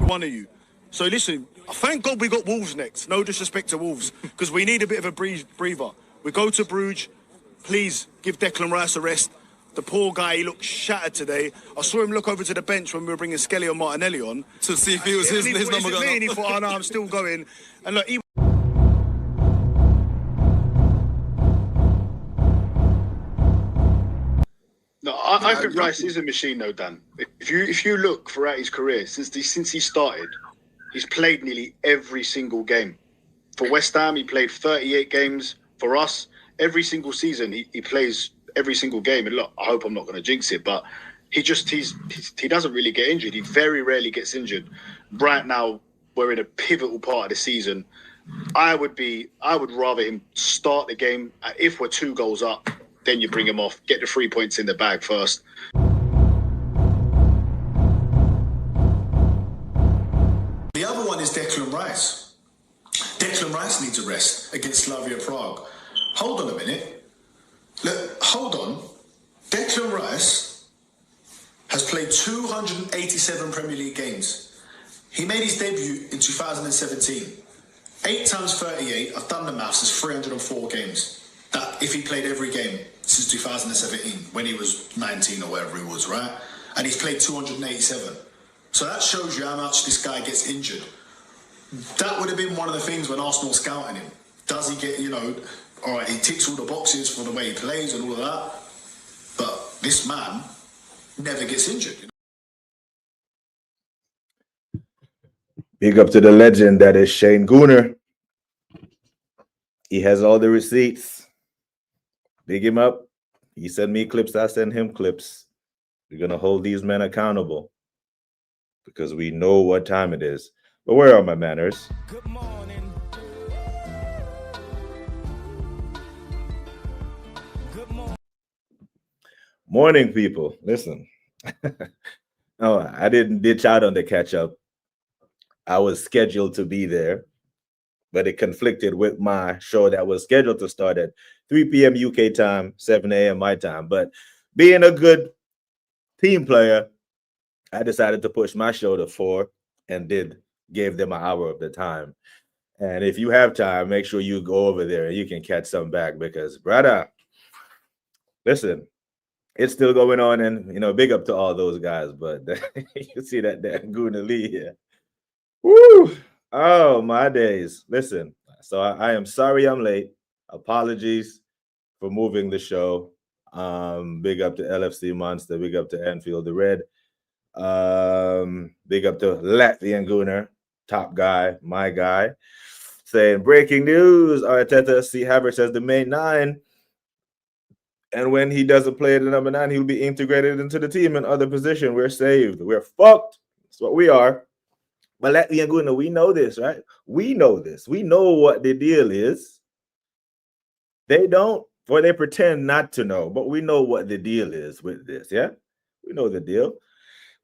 one of you. So listen, thank God we got Wolves next. No disrespect to Wolves, because we need a bit of a breather. We go to Bruges. Please give Declan Rice a rest. The poor guy, he looked shattered today. I saw him look over to the bench when we were bringing Skelly and Martinelli on. To see if he was his number going. And he thought, oh no, I'm still going. And look, No, I think Rice is a machine, though, Dan. If you look throughout his career, since he started, he's played nearly every single game. For West Ham, he played 38 games. For us, every single season, he plays every single game. And look, I hope I'm not going to jinx it, but he doesn't really get injured. He very rarely gets injured. Right now, we're in a pivotal part of the season. I would rather him start the game. If we're 2 goals up, then you bring him off, get the 3 points in the bag first. The other one is Declan Rice. Declan Rice needs a rest against Slavia Prague. Hold on a minute. Look, hold on. Declan Rice has played 287 Premier League games. He made his debut in 2017. 8 times 38, I've done the maths, it's 304 games. That if he played every game since 2017, when he was 19 or whatever he was, right? And he's played 287. So that shows you how much this guy gets injured. That would have been one of the things when Arsenal scouting him. Does he get, all right, he ticks all the boxes for the way he plays and all of that. But this man never gets injured. Big up to the legend that is Shane Gooner. He has all the receipts. Big him up. He send me clips, I send him clips. We're going to hold these men accountable because we know what time it is. But where are my manners? Good morning. Good morning. Morning, people. Listen. Oh, I didn't ditch out on the catch up. I was scheduled to be there, but it conflicted with my show that was scheduled to start at 3 p.m. UK time, 7 a.m. my time. But being a good team player, I decided to push my show to 4 and gave them an hour of the time. And if you have time, make sure you go over there and you can catch some back because, brother, listen, it's still going on. And, big up to all those guys. But you see that Guna Lee here. Woo! Oh, my days. Listen, so I am sorry I'm late. Apologies for moving the show. Big up to LFC Monster. Big up to Anfield the Red. Big up to Latvian Gunner, top guy, my guy. Saying, breaking news, Arteta see Havertz as the main 9. And when he doesn't play the number 9, he'll be integrated into the team in other position. We're saved. We're fucked. That's what we are. But Latvian Gunner, we know this, right? We know this. We know what the deal is. They don't, or they pretend not to know, but we know what the deal is with this, yeah? We know the deal.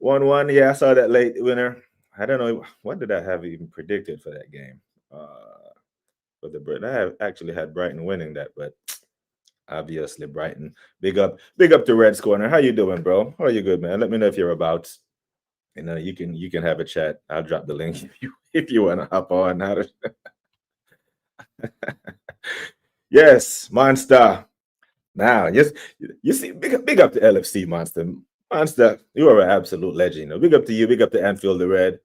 1-1, yeah, I saw that late winner. I don't know, what did I have even predicted for that game? For the Britain. I actually had Brighton winning that, but obviously Brighton. Big up to Reds Corner. How you doing, bro? How are you good, man? Let me know if you're about. You can have a chat. I'll drop the link if you want to hop on. Yes, Monster. Now, yes, you see, big up to LFC Monster. Monster, you are an absolute legend. Big up to you. Big up to Anfield the Red.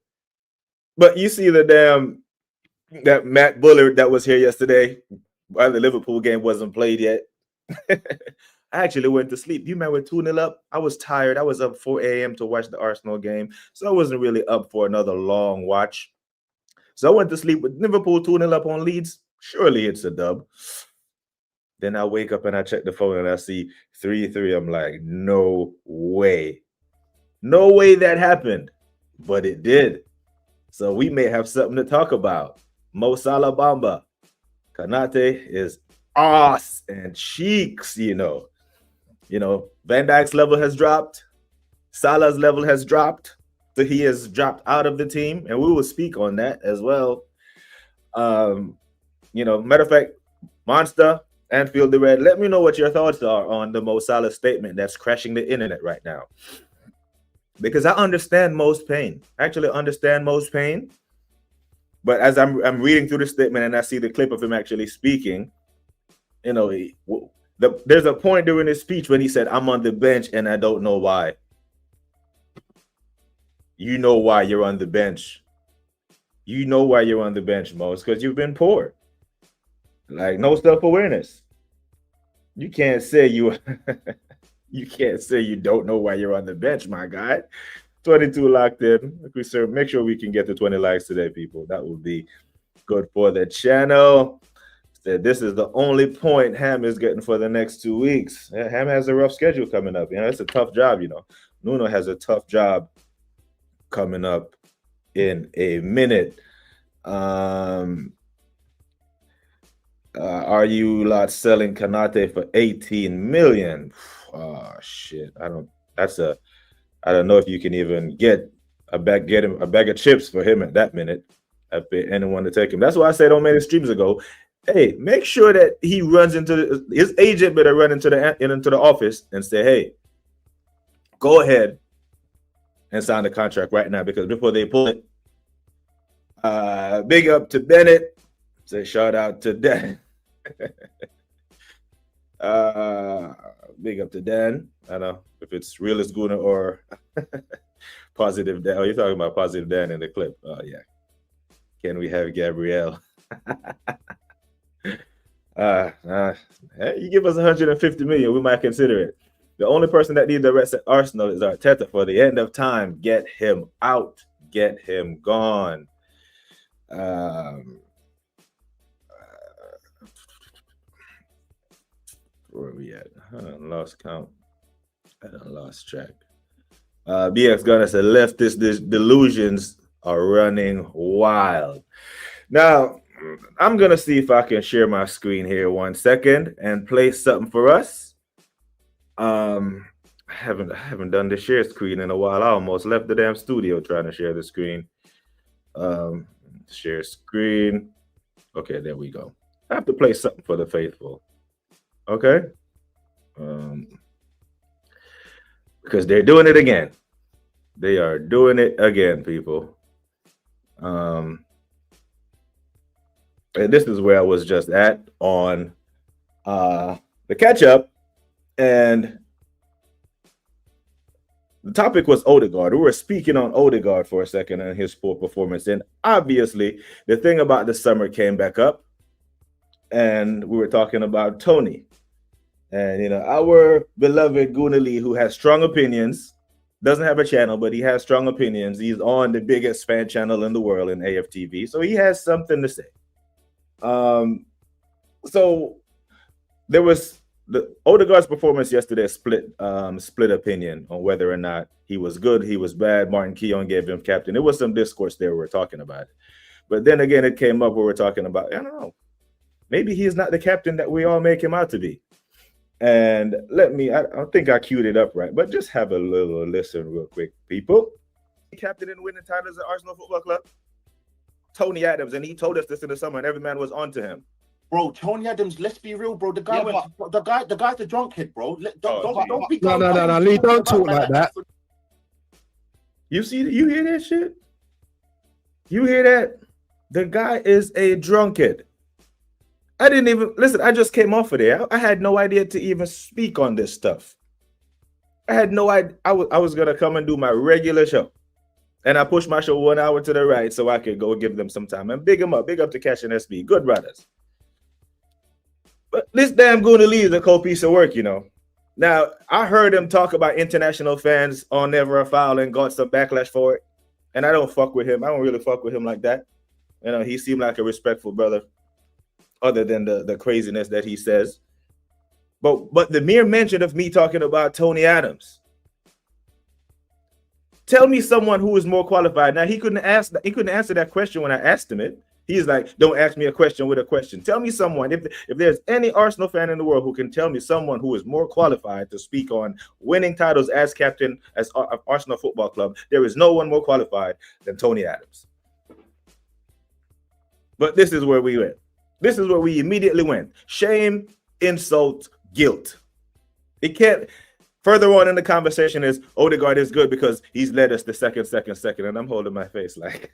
But you see that Matt Bullard that was here yesterday while the Liverpool game wasn't played yet. I actually went to sleep. You remember 2-0 up? I was tired. I was up 4 a.m. to watch the Arsenal game. So I wasn't really up for another long watch. So I went to sleep with Liverpool 2-0 up on Leeds. Surely it's a dub. Then I wake up and I check the phone and I see 3-3. I'm like, no way. No way that happened. But it did. So we may have something to talk about. Mo Salah Bamba. Kanate is ass and cheeks, Van Dijk's level has dropped. Salah's level has dropped. So he has dropped out of the team. And we will speak on that as well. Matter of fact, Monster, Anfield the Red, let me know what your thoughts are on the Mo Salah statement that's crashing the internet right now. because I understand Mo's pain. I actually understand Mo's pain. But as I'm reading through the statement and I see the clip of him actually speaking, you know, there's a point during his speech when he said, "I'm on the bench and I don't know why." You know why you're on the bench. You know why you're on the bench, Mo. It's because you've been poor. Like, no self-awareness. You can't say you don't know why you're on the bench, my guy. 22 locked in. Make sure we can get to 20 likes today, people. That would be good for the channel. This is the only point Ham is getting for the next 2 weeks. Ham has a rough schedule coming up. You know, it's a tough job, you know. Nuno has a tough job coming up in a minute. Are you lot selling Kanate for 18 million? Oh shit. I don't know if you can even get a bag of chips for him at that minute. I pay anyone to take him. That's why I said on many streams ago, hey, make sure that he runs into his agent better run into the office and say, hey, go ahead and sign the contract right now, because before they pull it, big up to Bennett. Say shout out to Dan. Big up to Dan. I don't know if it's realist Guna or positive Dan. Oh, you're talking about positive Dan in the clip. Oh yeah. Can we have Gabrielle? Hey, you give us 150 million, we might consider it. The only person that needs the rest at Arsenal is Arteta for the end of time. Get him out. Get him gone. Where are we at? I done lost count. I done lost track. BX Gunner said, leftist delusions are running wild. Now, I'm going to see if I can share my screen here 1 second and play something for us. I haven't done the share screen in a while. I almost left the damn studio trying to share the screen. Share screen. Okay, there we go. I have to play something for the faithful. Okay. Because they're doing it again. They are doing it again, people. And this is where I was just at on the catch up, and the topic was Odegaard. We were speaking on Odegaard for a second and his poor performance. And obviously, the thing about the summer came back up, and we were talking about Tony. And, you know, our beloved Gunali, who has strong opinions, doesn't have a channel, but he has strong opinions. He's on the biggest fan channel in the world in AFTV. So he has something to say. So there was the Odegaard's performance yesterday, split opinion on whether or not he was good, he was bad. Martin Keown gave him captain. There was some discourse there we were talking about it. But then again, it came up where we're talking about, I don't know, maybe he's not the captain that we all make him out to be. And I don't think I queued it up right, but just have a little listen real quick, people. Captain in winning titles at Arsenal Football Club, Tony Adams, and he told us this in the summer, and every man was on to him. Bro, Tony Adams, let's be real, bro. The guy's the drunkhead, bro. Don't be. No, Lee, don't talk like that. You hear that shit? You hear that? The guy is a drunkard. I didn't even listen. I just came off of there. I had no idea to even speak on this stuff. I had no idea. I was gonna come and do my regular show, and I pushed my show 1 hour to the right so I could go give them some time and big them up. Big up to Cash and SB, good brothers. But this damn Gooner Lee is a cold piece of work, you know. Now I heard him talk about international fans on Never a Foul and got some backlash for it, and I don't fuck with him. I don't really fuck with him like that. You know, he seemed like a respectful brother, other than the craziness that he says. But the mere mention of me talking about Tony Adams, tell me someone who is more qualified. Now he couldn't answer that question when I asked him it. He's like, don't ask me a question with a question. Tell me someone, if there's any Arsenal fan in the world who can tell me someone who is more qualified to speak on winning titles as captain of Arsenal Football Club, there is no one more qualified than Tony Adams. But this is where we went. This is where we immediately went. Shame, insult, guilt. It can't. further on in the conversation is Odegaard is good because he's led us the second, and I'm holding my face like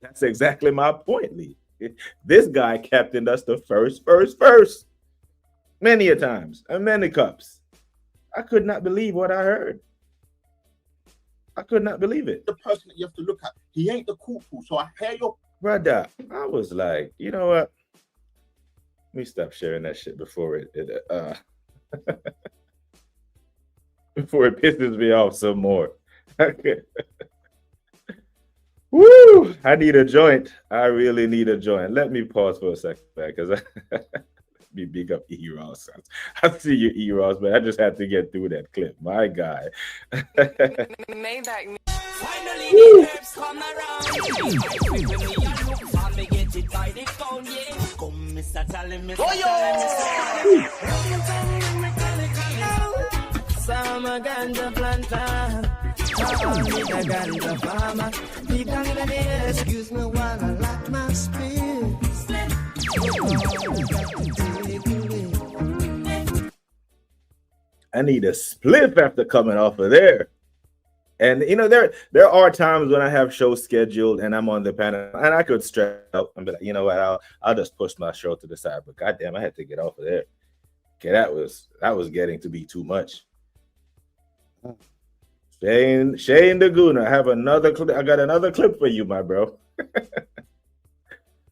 that's exactly my point, Lee. This guy captained us the first, many a times and many cups. I could not believe what I heard. I could not believe it. The person that you have to look at, he ain't the corporal. So I hear your brother. I was like, you know what? Let me stop sharing that shit before it before it pisses me off some more. Woo! I need a joint. I really need a joint. Let me pause for a second, because me big up E-Ross. I see you, E-Ross, but I just had to get through that clip. My guy. Maybach. Finally, the herbs come around. Summer ganja planter. Ganja farmer. Excuse me while I lock my spirits. I need a spliff after coming off of there. And you know, there are times when I have shows scheduled and I'm on the panel and I could stretch out and be like, you know what, I'll just push my show to the side. But goddamn, I had to get off of there. Okay, that was getting to be too much. Shane Daguna, I got another clip for you, my bro.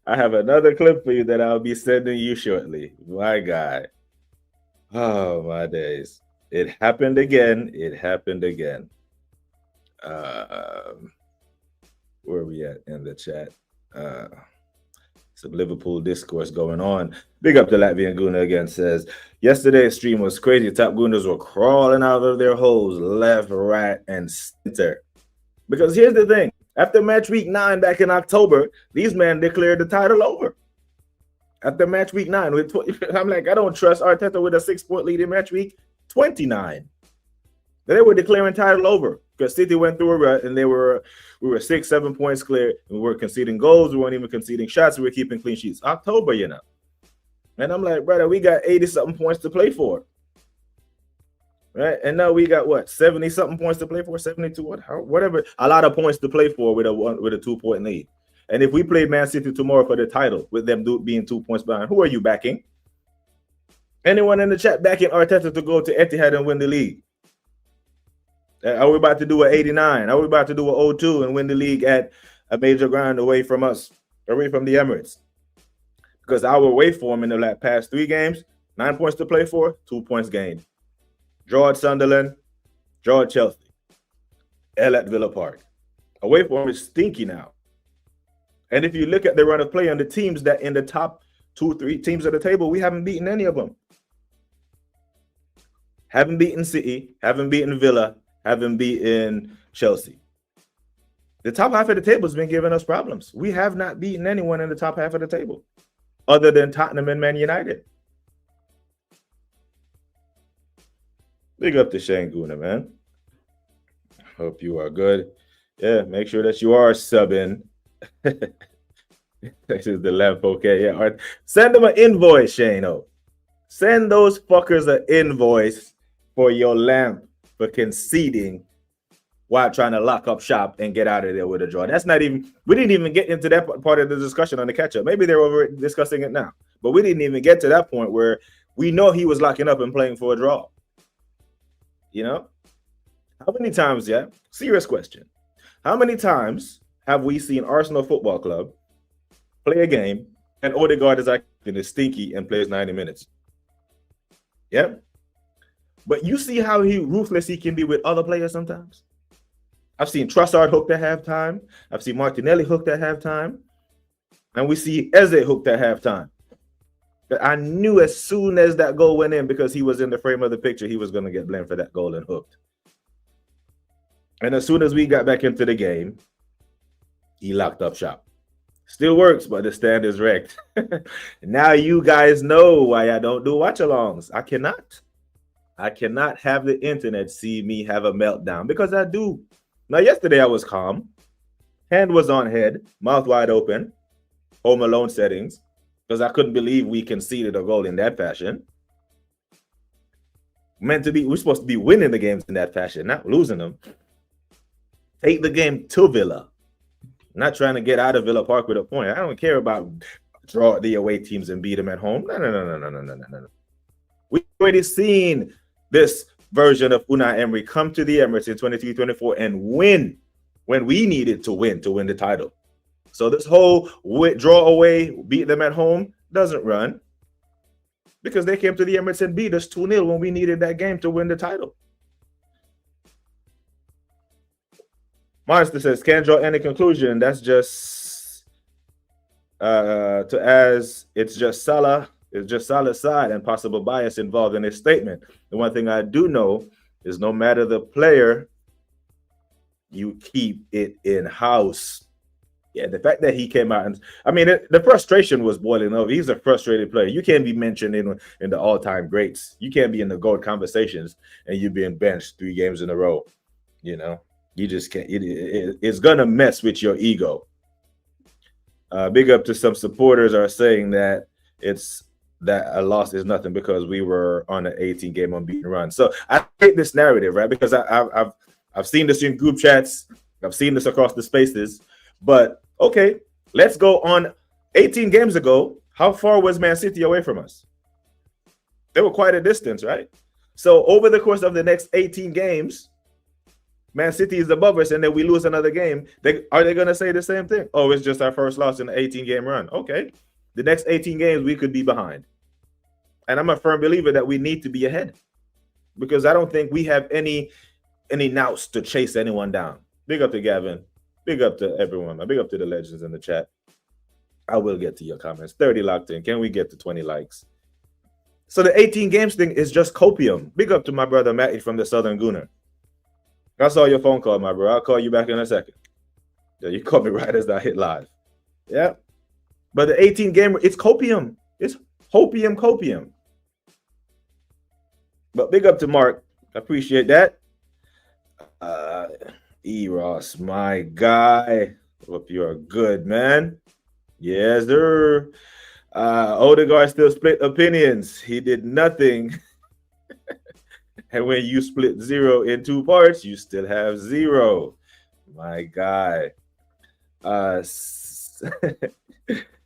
I have another clip for you that I'll be sending you shortly. My guy. Oh my days. It happened again. Where are we at in the chat? Some Liverpool discourse going on. Big up to Latvian Guna again, says, yesterday's stream was crazy. Top Gunas were crawling out of their holes left, right, and center. Because here's the thing. After match week 9 back in October, these men declared the title over. After match week 9, I'm like, I don't trust Arteta with a 6-point lead in match week 29. They were declaring title over because City went through a rut and we were 6-7 points clear. We were conceding goals. We weren't even conceding shots. We were keeping clean sheets. October, you know. And I'm like, brother, we got 80-something points to play for. Right? And now we got what? 70-something points to play for? 72, whatever. A lot of points to play for with a 2-point lead. And if we play Man City tomorrow for the title with them being 2 points behind, who are you backing? Anyone in the chat backing Arteta to go to Etihad and win the league? Are we about to do an 89? Are we about to do an 02 and win the league at a major ground away from us, away from the Emirates? Because our away form in the past 3 games, 9 points to play for, 2 points gained. Draw at Sunderland, draw at Chelsea, L at Villa Park. Away form is stinky now. And if you look at the run of play on the teams that in the top 2-3 teams of the table, we haven't beaten any of them. Haven't beaten City, haven't beaten Villa, haven't beaten Chelsea. The top half of the table has been giving us problems. We have not beaten anyone in the top half of the table other than Tottenham and Man United. Big up to Shane Guna, man. Hope you are good. Yeah, make sure that you are subbing. This is the lamp, okay? Yeah, send them an invoice, Shane. Send those fuckers an invoice for your lamp for conceding while trying to lock up shop and get out of there with a draw. That's not even, we didn't even get into that part of the discussion on the catch-up. Maybe they're over discussing it now, but we didn't even get to that point where we know he was locking up and playing for a draw. You know? How many times, yeah? Serious question. How many times have we seen Arsenal Football Club play a game and Odegaard is acting stinky and plays 90 minutes? Yeah? But you see how ruthless he can be with other players sometimes? I've seen Trossard hooked at halftime. I've seen Martinelli hooked at halftime. And we see Eze hooked at halftime. But I knew as soon as that goal went in, because he was in the frame of the picture, he was going to get blamed for that goal and hooked. And as soon as we got back into the game, he locked up shop. Still works, but the stand is wrecked. Now you guys know why I don't do watch-alongs. I cannot have the internet see me have a meltdown, because I do. Now, yesterday I was calm. Hand was on head, mouth wide open, Home Alone settings, because I couldn't believe we conceded a goal in that fashion. We're supposed to be winning the games in that fashion, not losing them. Take the game to Villa. Not trying to get out of Villa Park with a point. I don't care about draw the away teams and beat them at home. No. We've already seen this version of Unai Emery come to the Emirates in 23-24 and win when we needed to win the title. So this whole draw away, beat them at home doesn't run, because they came to the Emirates and beat us 2-0 when we needed that game to win the title. Monster says, can't draw any conclusion. That's just it's just Salah's side and possible bias involved in his statement. The one thing I do know is no matter the player, you keep it in-house. Yeah, the fact that he came out and the frustration was boiling over. He's a frustrated player. You can't be mentioned in the all-time greats. You can't be in the GOAT conversations and you being benched 3 games in a row. You just can't. It's gonna mess with your ego. Big up to some supporters are saying that a loss is nothing because we were on an 18-game unbeaten run. So I hate this narrative, right? Because I've seen this in group chats. I've seen this across the spaces. But okay, let's go on. 18 games ago, how far was Man City away from us? They were quite a distance, right? So over the course of the next 18 games, Man City is above us, and then we lose another game. Are they going to say the same thing? Oh, it's just our first loss in the 18-game run. Okay. The next 18 games, we could be behind. And I'm a firm believer that we need to be ahead, because I don't think we have any nouts to chase anyone down. Big up to Gavin. Big up to everyone. Big up to the legends in the chat. I will get to your comments. 30 locked in. Can we get to 20 likes? So the 18 games thing is just copium. Big up to my brother Matty from the Southern Gooner. I saw your phone call, my bro. I'll call you back in a second. Yeah, you called me right as I hit live. Yeah. But the 18 game, it's copium. It's copium. But big up to Mark. I appreciate that. Ross, my guy. Hope you're good, man. Yes, sir. Odegaard still split opinions. He did nothing. And when you split 0 in 2 parts, you still have 0. My guy.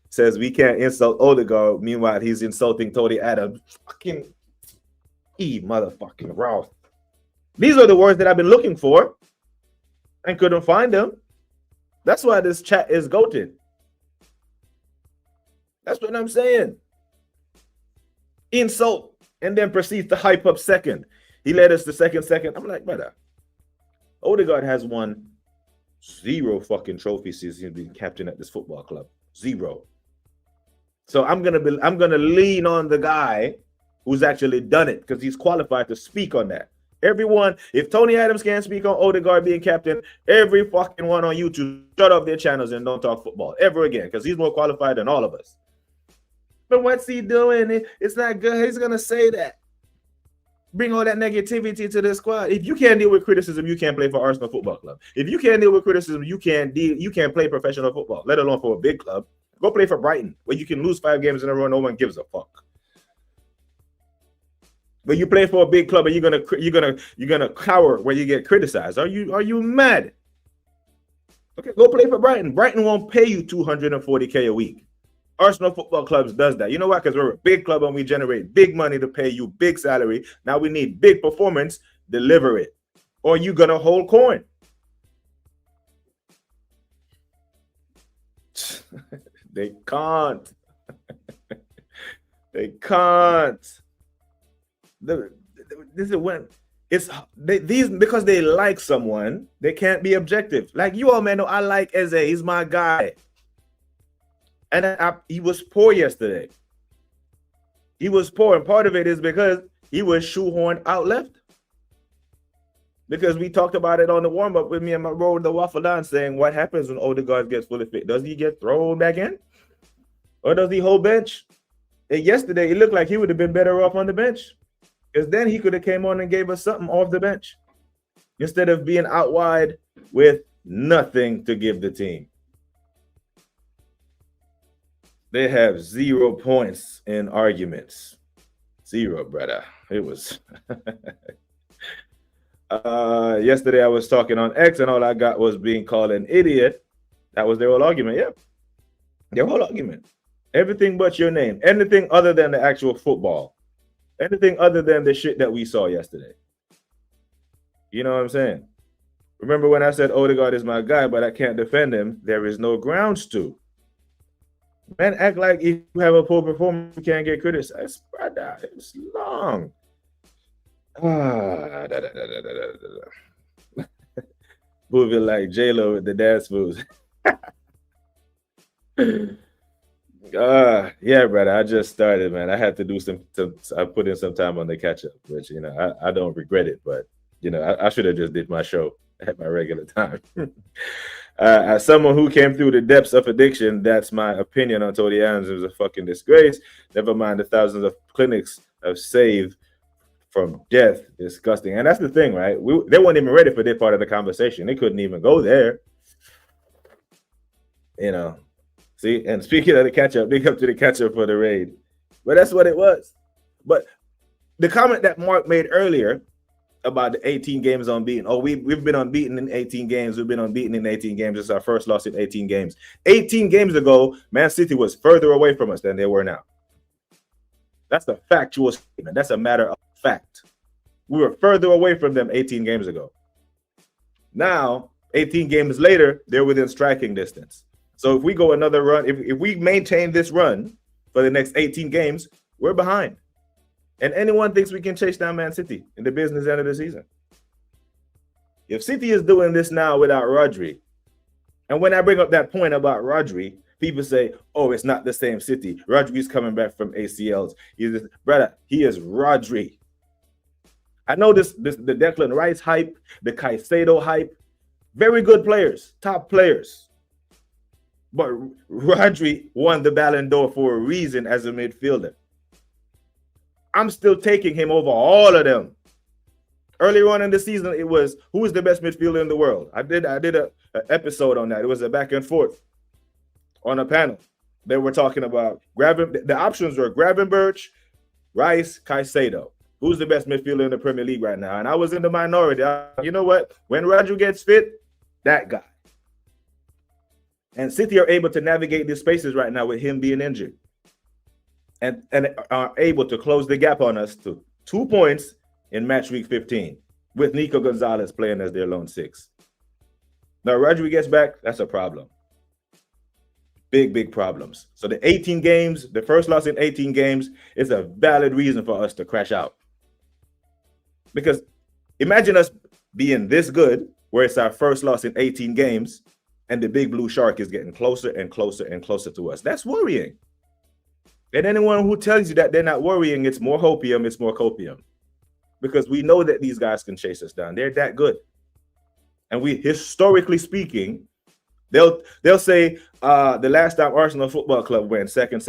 Says we can't insult Odegaard. Meanwhile, he's insulting Tony Adams. Fucking motherfucking Ross. These are the words that I've been looking for and couldn't find them. That's why this chat is goated. That's what I'm saying. Insult and then proceeds to hype up second. He led us to second. I'm like, brother, Odegaard has won 0 fucking trophies since he's been captain at this football club. 0. So I'm gonna lean on the guy who's actually done it, because he's qualified to speak on that. Everyone, if Tony Adams can't speak on Odegaard being captain, every fucking one on YouTube shut off their channels and don't talk football ever again, because he's more qualified than all of us. But what's he doing? It's not good. He's gonna say that. Bring all that negativity to the squad. If you can't deal with criticism, you can't play for Arsenal Football Club. If you can't deal with criticism, you can't play professional football, let alone for a big club. Go play for Brighton, where you can lose 5 games in a row, no one gives a fuck. But you play for a big club and you're gonna cower when you get criticized. Are you mad? Okay, go play for Brighton. Brighton won't pay you $240K a week. Arsenal Football Clubs does that. You know why? Because we're a big club and we generate big money to pay you big salary. Now we need big performance. Deliver it, or you gonna hold coin. They can't. They can't. This is when these because they like someone, they can't be objective. Like you all man know I like Eze. He's my guy. And he was poor yesterday. He was poor, and part of it is because he was shoehorned out left. Because we talked about it on the warm-up with me and my bro the Waffle Down, saying what happens when Odegaard gets fully fit. Does he get thrown back in? Or does he hold bench? And yesterday, it looked like he would have been better off on the bench. Because then he could have came on and gave us something off the bench. Instead of being out wide with nothing to give the team. They have 0 points in arguments. 0, brother. It was. Yesterday I was talking on X, and all I got was being called an idiot. That was their whole argument. Yeah, their whole argument. Everything but your name. Anything other than the actual football. Anything other than the shit that we saw yesterday. You know what I'm saying? Remember when I said Odegaard is my guy, but I can't defend him? There is no grounds to. Man, act like if you have a poor performance, you can't get criticized. Brother, it's long. Moving like J-Lo with the dance moves. Yeah, brother. I just started, man. I had to do I put in some time on the catch up, which I don't regret it, but I should have just did my show at my regular time. As someone who came through the depths of addiction, that's my opinion on Tony Adams. It was a fucking disgrace. Never mind the thousands of clinics have saved from death. Disgusting. And that's the thing, right? They weren't even ready for their part of the conversation. They couldn't even go there. See, and speaking of the catch-up, big up to the catch-up for the raid. But that's what it was. But the comment that Mark made earlier about the 18 games unbeaten. Oh, we've been unbeaten in 18 games. We've been unbeaten in 18 games. It's our first loss in 18 games. 18 games ago, Man City was further away from us than they were now. That's a factual statement. That's a matter of fact. We were further away from them 18 games ago. Now, 18 games later, they're within striking distance. So if we go another run, if we maintain this run for the next 18 games, we're behind. And anyone thinks we can chase down Man City in the business end of the season. If City is doing this now without Rodri, and when I bring up that point about Rodri, people say, oh, it's not the same City. Rodri's coming back from ACLs. Brother, he is Rodri. I know the Declan Rice hype, the Caicedo hype, very good players, top players. But Rodri won the Ballon d'Or for a reason as a midfielder. I'm still taking him over all of them. Earlier on in the season, it was who is the best midfielder in the world. I did an episode on that. It was a back and forth on a panel. They were talking about the options were Gravenberch, Rice, Caicedo. Who's the best midfielder in the Premier League right now? And I was in the minority. You know what? When Rodri gets fit, that guy. And City are able to navigate these spaces right now with him being injured. And are able to close the gap on us to 2 points in match week 15 with Nico Gonzalez playing as their lone six. Now, Rodri gets back, that's a problem. Big problems. So the 18 games, the first loss in 18 games is a valid reason for us to crash out. Because imagine us being this good, where it's our first loss in 18 games, and the big blue shark is getting closer and closer and closer to us. That's worrying. And anyone who tells you that they're not worrying, it's more hopium, it's more copium. Because we know that these guys can chase us down. They're that good. And we, historically speaking, they'll say the last time Arsenal Football Club went second,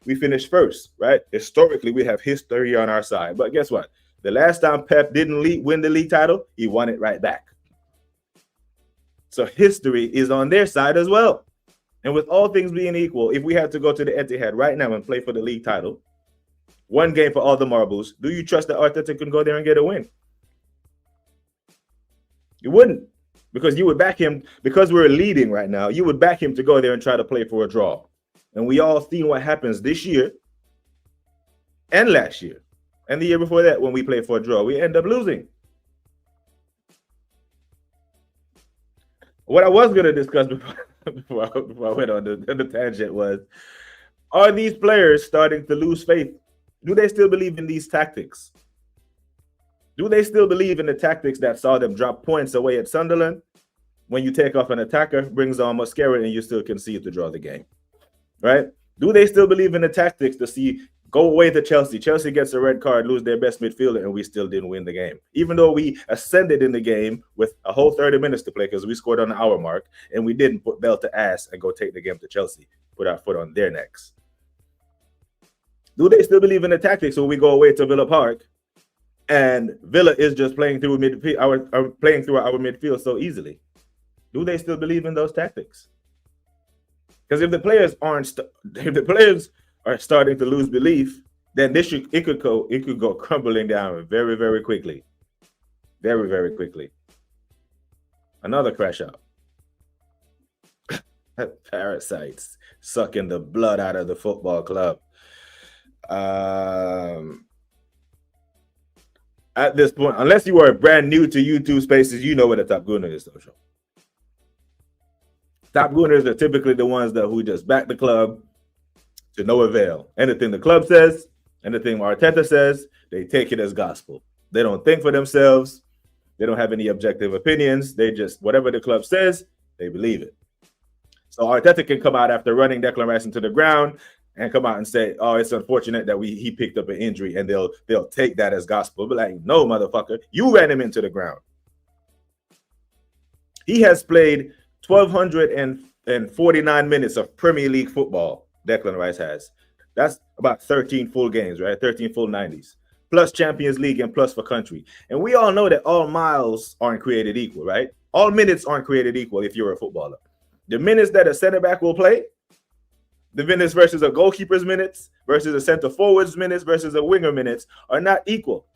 we finished first, right? Historically, we have history on our side. But guess what? The last time Pep didn't win the league title, he won it right back. So history is on their side as well. And with all things being equal, if we had to go to the Etihad right now and play for the league title, one game for all the marbles, do you trust that Arteta can go there and get a win? You wouldn't, because you would back him, because we're leading right now, you would back him to go there and try to play for a draw. And we all seen what happens this year and last year and the year before that when we played for a draw. We end up losing. What I was going to discuss before I went on the tangent was, are these players starting to lose faith? Do they still believe in these tactics? Do they still believe in the tactics that saw them drop points away at Sunderland? When you take off an attacker, brings on Mascara, and you still concede to draw the game, right? Do they still believe in the tactics to see go away to Chelsea? Chelsea gets a red card, lose their best midfielder, and we still didn't win the game. Even though we ascended in the game with a whole 30 minutes to play because we scored on the hour mark, and we didn't put belt to ass and go take the game to Chelsea, put our foot on their necks. Do they still believe in the tactics when we go away to Villa Park and Villa is just playing through our midfield so easily? Do they still believe in those tactics? Because if the players are starting to lose belief, then it could go crumbling down very, very quickly. Very, very quickly. Another crash out. Parasites sucking the blood out of the football club. At this point, unless you are brand new to YouTube Spaces, you know what a top gunner is, though. Top gunners are typically the ones who just back the club to no avail. Anything the club says, anything Arteta says, they take it as gospel. They don't think for themselves. They don't have any objective opinions. They just, whatever the club says, they believe it. So Arteta can come out after running Declan Rice into the ground and come out and say, "Oh, it's unfortunate that he picked up an injury," and they'll take that as gospel. But like, no, motherfucker, you ran him into the ground. He has played 1,249 minutes of Premier League football. Declan Rice has. That's about 13 full games, right? 13 full 90s, plus Champions League and plus for country. And we all know that all miles aren't created equal, right? All minutes aren't created equal if you're a footballer. The minutes that a center back will play, the minutes versus a goalkeeper's minutes, versus a center forward's minutes, versus a winger minutes are not equal.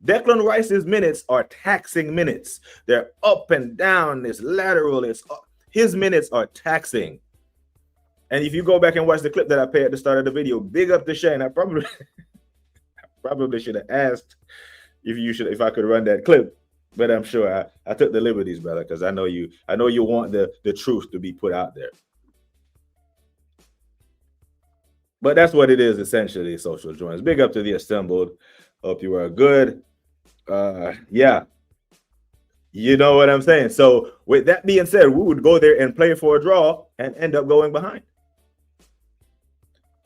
Declan Rice's minutes are taxing minutes. They're up and down. It's lateral. His minutes are taxing. And if you go back and watch the clip that I played at the start of the video, big up to Shane. I probably should have asked if I could run that clip. But I'm sure I took the liberties, brother, because I know you want the truth to be put out there. But that's what it is, essentially, social joints. Big up to the assembled. Hope you are good. Yeah. You know what I'm saying? So with that being said, we would go there and play for a draw and end up going behind.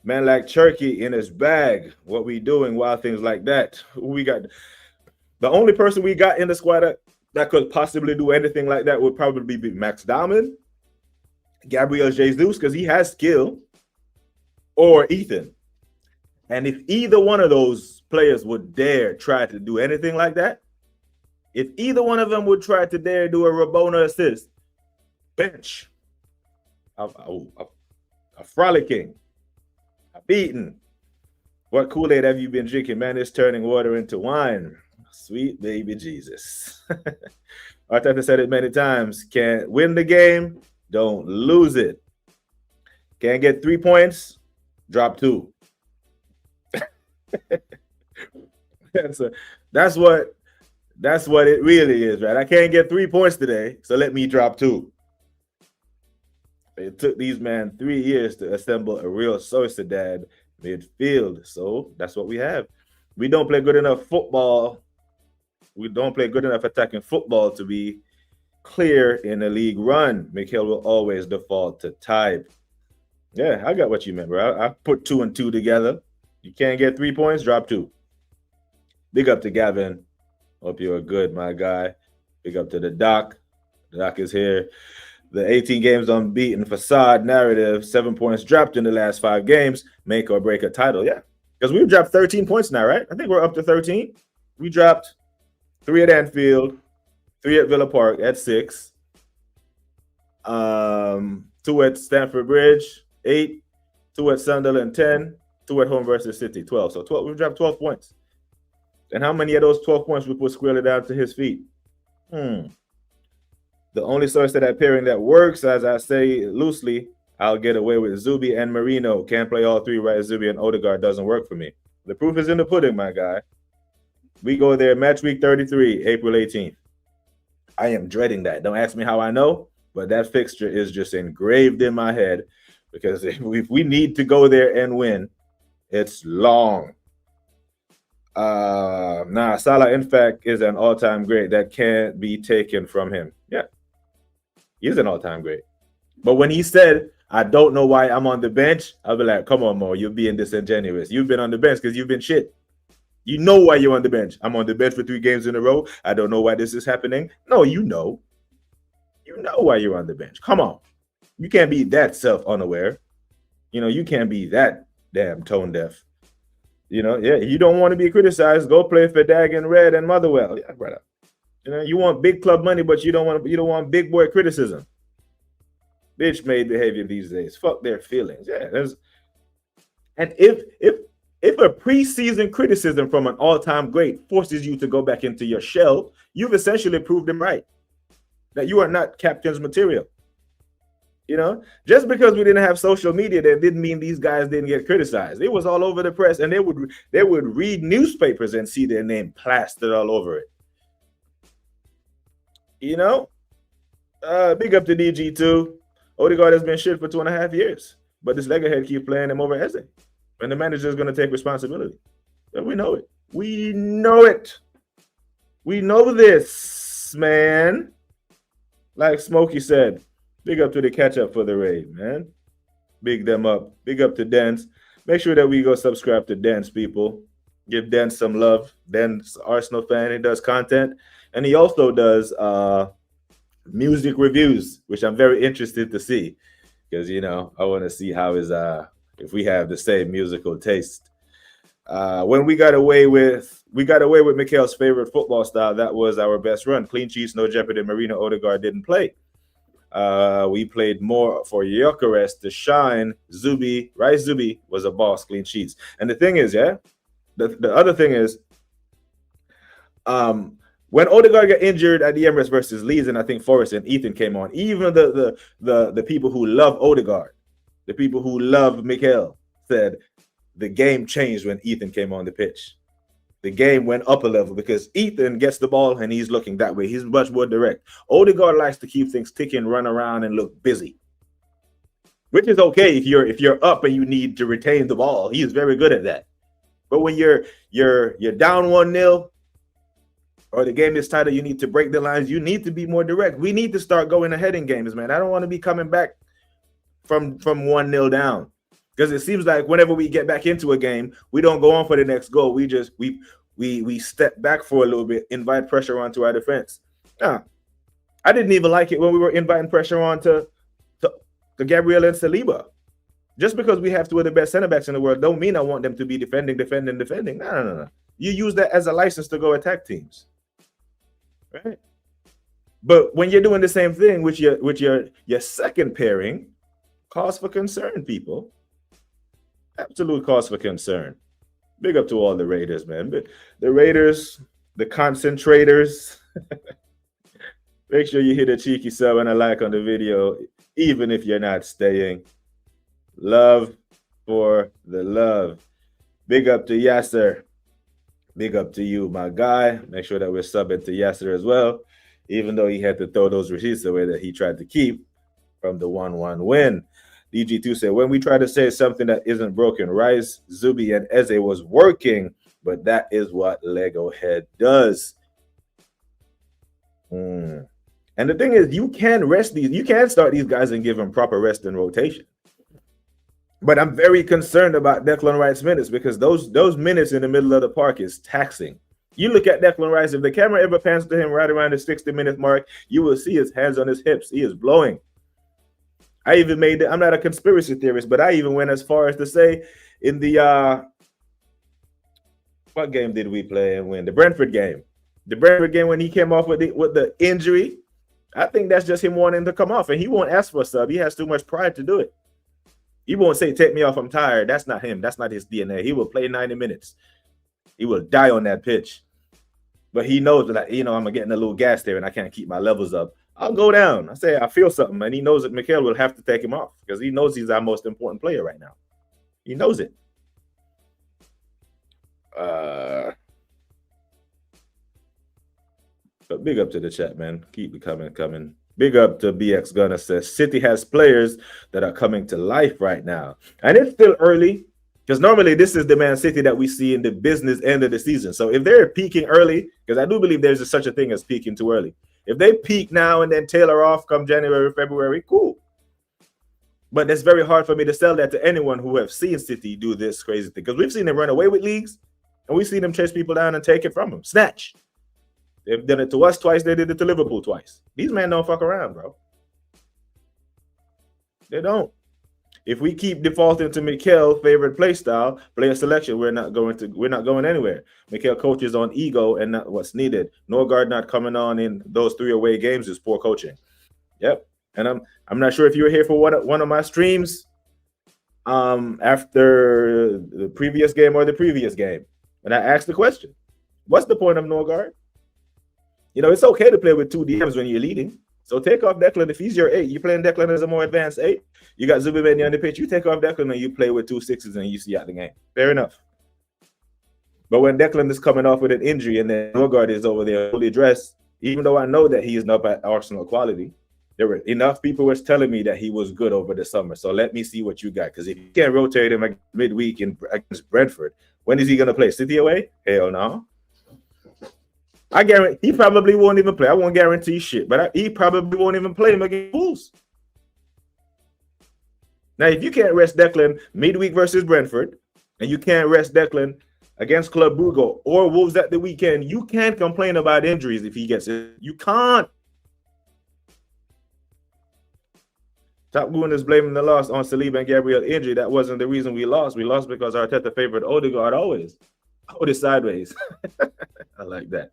Man like Turkey in his bag. What we doing? Wild things like that. We got... The only person we got in the squad that could possibly do anything like that would probably be Max Diamond, Gabriel Jesus, because he has skill, or Ethan. And if either one of those players would dare try to do anything like that, if either one of them would try to dare do a Rabona assist, bench, a frolicking, a beaten. What Kool-Aid have you been drinking? Man, it's turning water into wine. Sweet baby Jesus. Arteta said it many times. Can't win the game, don't lose it. Can't get 3 points, drop 2. That's what it really is, right? I can't get 3 points today, so let me drop 2. It took these men 3 years to assemble a real Sociedad midfield, so that's what we have. We don't play good enough football. We don't play good enough attacking football to be clear in a league run. Mikhail will always default to type. Yeah, I got what you meant, bro. I put 2 and 2 together. You can't get 3 points, drop 2. Big up to Gavin. Hope you're good, my guy. Big up to the Doc. The Doc is here. The 18 games unbeaten facade narrative, 7 points dropped in the last 5 games, make or break a title. Yeah, because we've dropped 13 points now, right? I think we're up to 13. We dropped 3 at Anfield, 3 at Villa Park at 6, 2 at Stamford Bridge, 8, 2 at Sunderland, 10, 2 at home versus City, 12. So 12, we've dropped 12 points. And how many of those 12 points we put squarely down to his feet? The only source of that pairing that works, as I say loosely, I'll get away with Zubi and Marino. Can't play all 3 right. Zubi and Odegaard doesn't work for me. The proof is in the pudding, my guy. We go there, match week 33, April 18th. I am dreading that. Don't ask me how I know, but that fixture is just engraved in my head because if we need to go there and win, it's long. Salah, in fact, is an all-time great that can't be taken from him. Yeah, he's an all-time great. But when he said, I don't know why I'm on the bench, I'll be like, come on, Mo, you're being disingenuous. You've been on the bench because you've been shit. You know why you're on the bench. I'm on the bench for 3 games in a row. I don't know why this is happening. No, you know. You know why you're on the bench. Come on. You can't be that self-unaware. You can't be that damn tone deaf. Yeah, you don't want to be criticized. Go play for Dagon Red and Motherwell. Yeah, brother. You want big club money, but you don't want big boy criticism. Bitch made behavior these days. Fuck their feelings. Yeah, and if If a preseason criticism from an all-time great forces you to go back into your shell, you've essentially proved him right. That you are not captain's material. You know, just because we didn't have social media, that didn't mean these guys didn't get criticized. It was all over the press, and they would read newspapers and see their name plastered all over it. You know, big up to DG too. Odegaard has been shit for 2.5 years, but this Leggerhead keep playing him over Eze, and the manager is going to take responsibility. And we know it. We know it. We know this, man. Like Smokey said. Big up to the catch up for the raid, man. Big them up. Big up to Dance. Make sure that we go subscribe to Dance, people. Give Dance some love. Dance, Arsenal fan. He does content. And he also does music reviews, which I'm very interested to see. Because, you know, I want to see how is if we have the same musical taste. When we got away with Mikel's favorite football style, that was our best run. Clean sheets, no jeopardy. Marino Odegaard didn't play. We played more for Gyökeres to shine. Rice Zubi was a boss, clean sheets. And the thing is, yeah, the other thing is, when Odegaard got injured at the Emirates versus Leeds, and I think Forrest and Ethan came on, even the people who love Odegaard, the people who love Mikel, said the game changed when Ethan came on the pitch. The game went up a level because Ethan gets the ball and he's looking that way. He's much more direct. Odegaard likes to keep things ticking, run around, and look busy, which is okay if you're up and you need to retain the ball. He is very good at that. But when you're down 1-0 or the game is tighter, you need to break the lines. You need to be more direct. We need to start going ahead in games, man. I don't want to be coming back from 1-0 down. Because it seems like whenever we get back into a game, we don't go on for the next goal. We step back for a little bit, invite pressure onto our defense. I didn't even like it when we were inviting pressure on to Gabriel and Saliba. Just because we have two of the best center backs in the world don't mean I want them to be defending. No. You use that as a license to go attack teams, right? But when you're doing the same thing with your second pairing, cause for concern, people. Absolute cause for concern. Big up to all the Raiders, man. The Raiders, the concentrators. Make sure you hit a cheeky sub and a like on the video, even if you're not staying. Love for the love. Big up to Yasser. Big up to you, my guy. Make sure that we're subbing to Yasser as well, even though he had to throw those receipts away that he tried to keep from the 1-1 win. DG2 said, when we try to say something that isn't broken, Rice, Zubi, and Eze was working, but that is what Lego Head does. And the thing is, you can rest these. You can start these guys and give them proper rest and rotation. But I'm very concerned about Declan Rice's minutes because those minutes in the middle of the park is taxing. You look at Declan Rice, if the camera ever pans to him right around the 60-minute mark, you will see his hands on his hips. He is blowing. I even made it. I'm not a conspiracy theorist, but I even went as far as to say in the what game did we play and win? The Brentford game. The Brentford game when he came off with the injury. I think that's just him wanting to come off, and he won't ask for a sub. He has too much pride to do it. He won't say, "Take me off, I'm tired." That's not him. That's not his DNA. He will play 90 minutes. He will die on that pitch. But he knows that, you know, I'm getting a little gas there and I can't keep my levels up. I'll go down. I say I feel something, and he knows that Mikel will have to take him off because he knows he's our most important player right now. He knows it. But big up to the chat, man. Keep it coming. Big up to BX Gunner says City has players that are coming to life right now, and it's still early because normally this is the Man City that we see in the business end of the season. So if they're peaking early, because I do believe there's such a thing as peaking too early. If they peak now and then tailor off come January, February, cool. But it's very hard for me to sell that to anyone who have seen City do this crazy thing. Because we've seen them run away with leagues, and we've seen them chase people down and take it from them. Snatch. They've done it to us twice. They did it to Liverpool twice. These men don't fuck around, bro. They don't. If we keep defaulting to Mikel's favorite play style, player selection, we're not going anywhere. Mikel coaches on ego and not what's needed. Norgard not coming on in those 3 away games is poor coaching. Yep. And I'm not sure if you were here for one of my streams after the previous game or the previous game. And I asked the question, what's the point of no guard? You know, it's okay to play with two DMs when you're leading. So take off Declan. If he's your 8, you're playing Declan as a more advanced 8. You got Zubimendi on the pitch. You take off Declan and you play with 2 6s and you see out the game. Fair enough. But when Declan is coming off with an injury and then Norgard is over there fully dressed, even though I know that he is not at Arsenal quality, there were enough people was telling me that he was good over the summer. So let me see what you got. Because if you can't rotate him midweek against Brentford, when is he going to play? City away? Hell no. I guarantee he probably won't even play. I won't guarantee shit, but he probably won't even play him against Wolves. Now, if you can't rest Declan midweek versus Brentford, and you can't rest Declan against Club Brugge or Wolves at the weekend, you can't complain about injuries if he gets it. You can't. Top Goon is blaming the loss on Saliba and Gabriel injury. That wasn't the reason we lost. We lost because Arteta favored Odegaard always. Hold it sideways. I like that.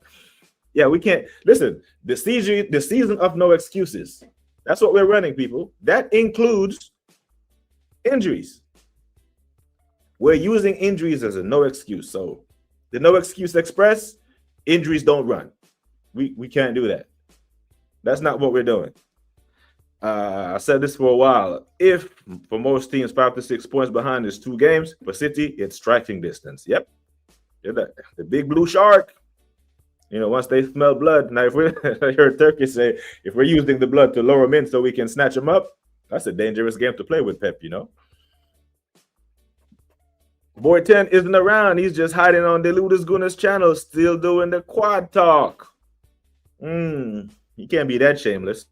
Yeah, we can't. Listen, the season of no excuses. That's what we're running, people. That includes injuries. We're using injuries as a no excuse. So the no excuse express, injuries don't run. We can't do that. That's not what we're doing. I said this for a while. If for most teams 5 to 6 points behind is 2 games, for City, it's striking distance. Yep. The big blue shark. You know, once they smell blood. Now, if I heard Turkey say, if we're using the blood to lure them in so we can snatch them up, that's a dangerous game to play with, Pep, you know. Boy 10 isn't around. He's just hiding on the Ludus Gunners channel, still doing the quad talk. He can't be that shameless.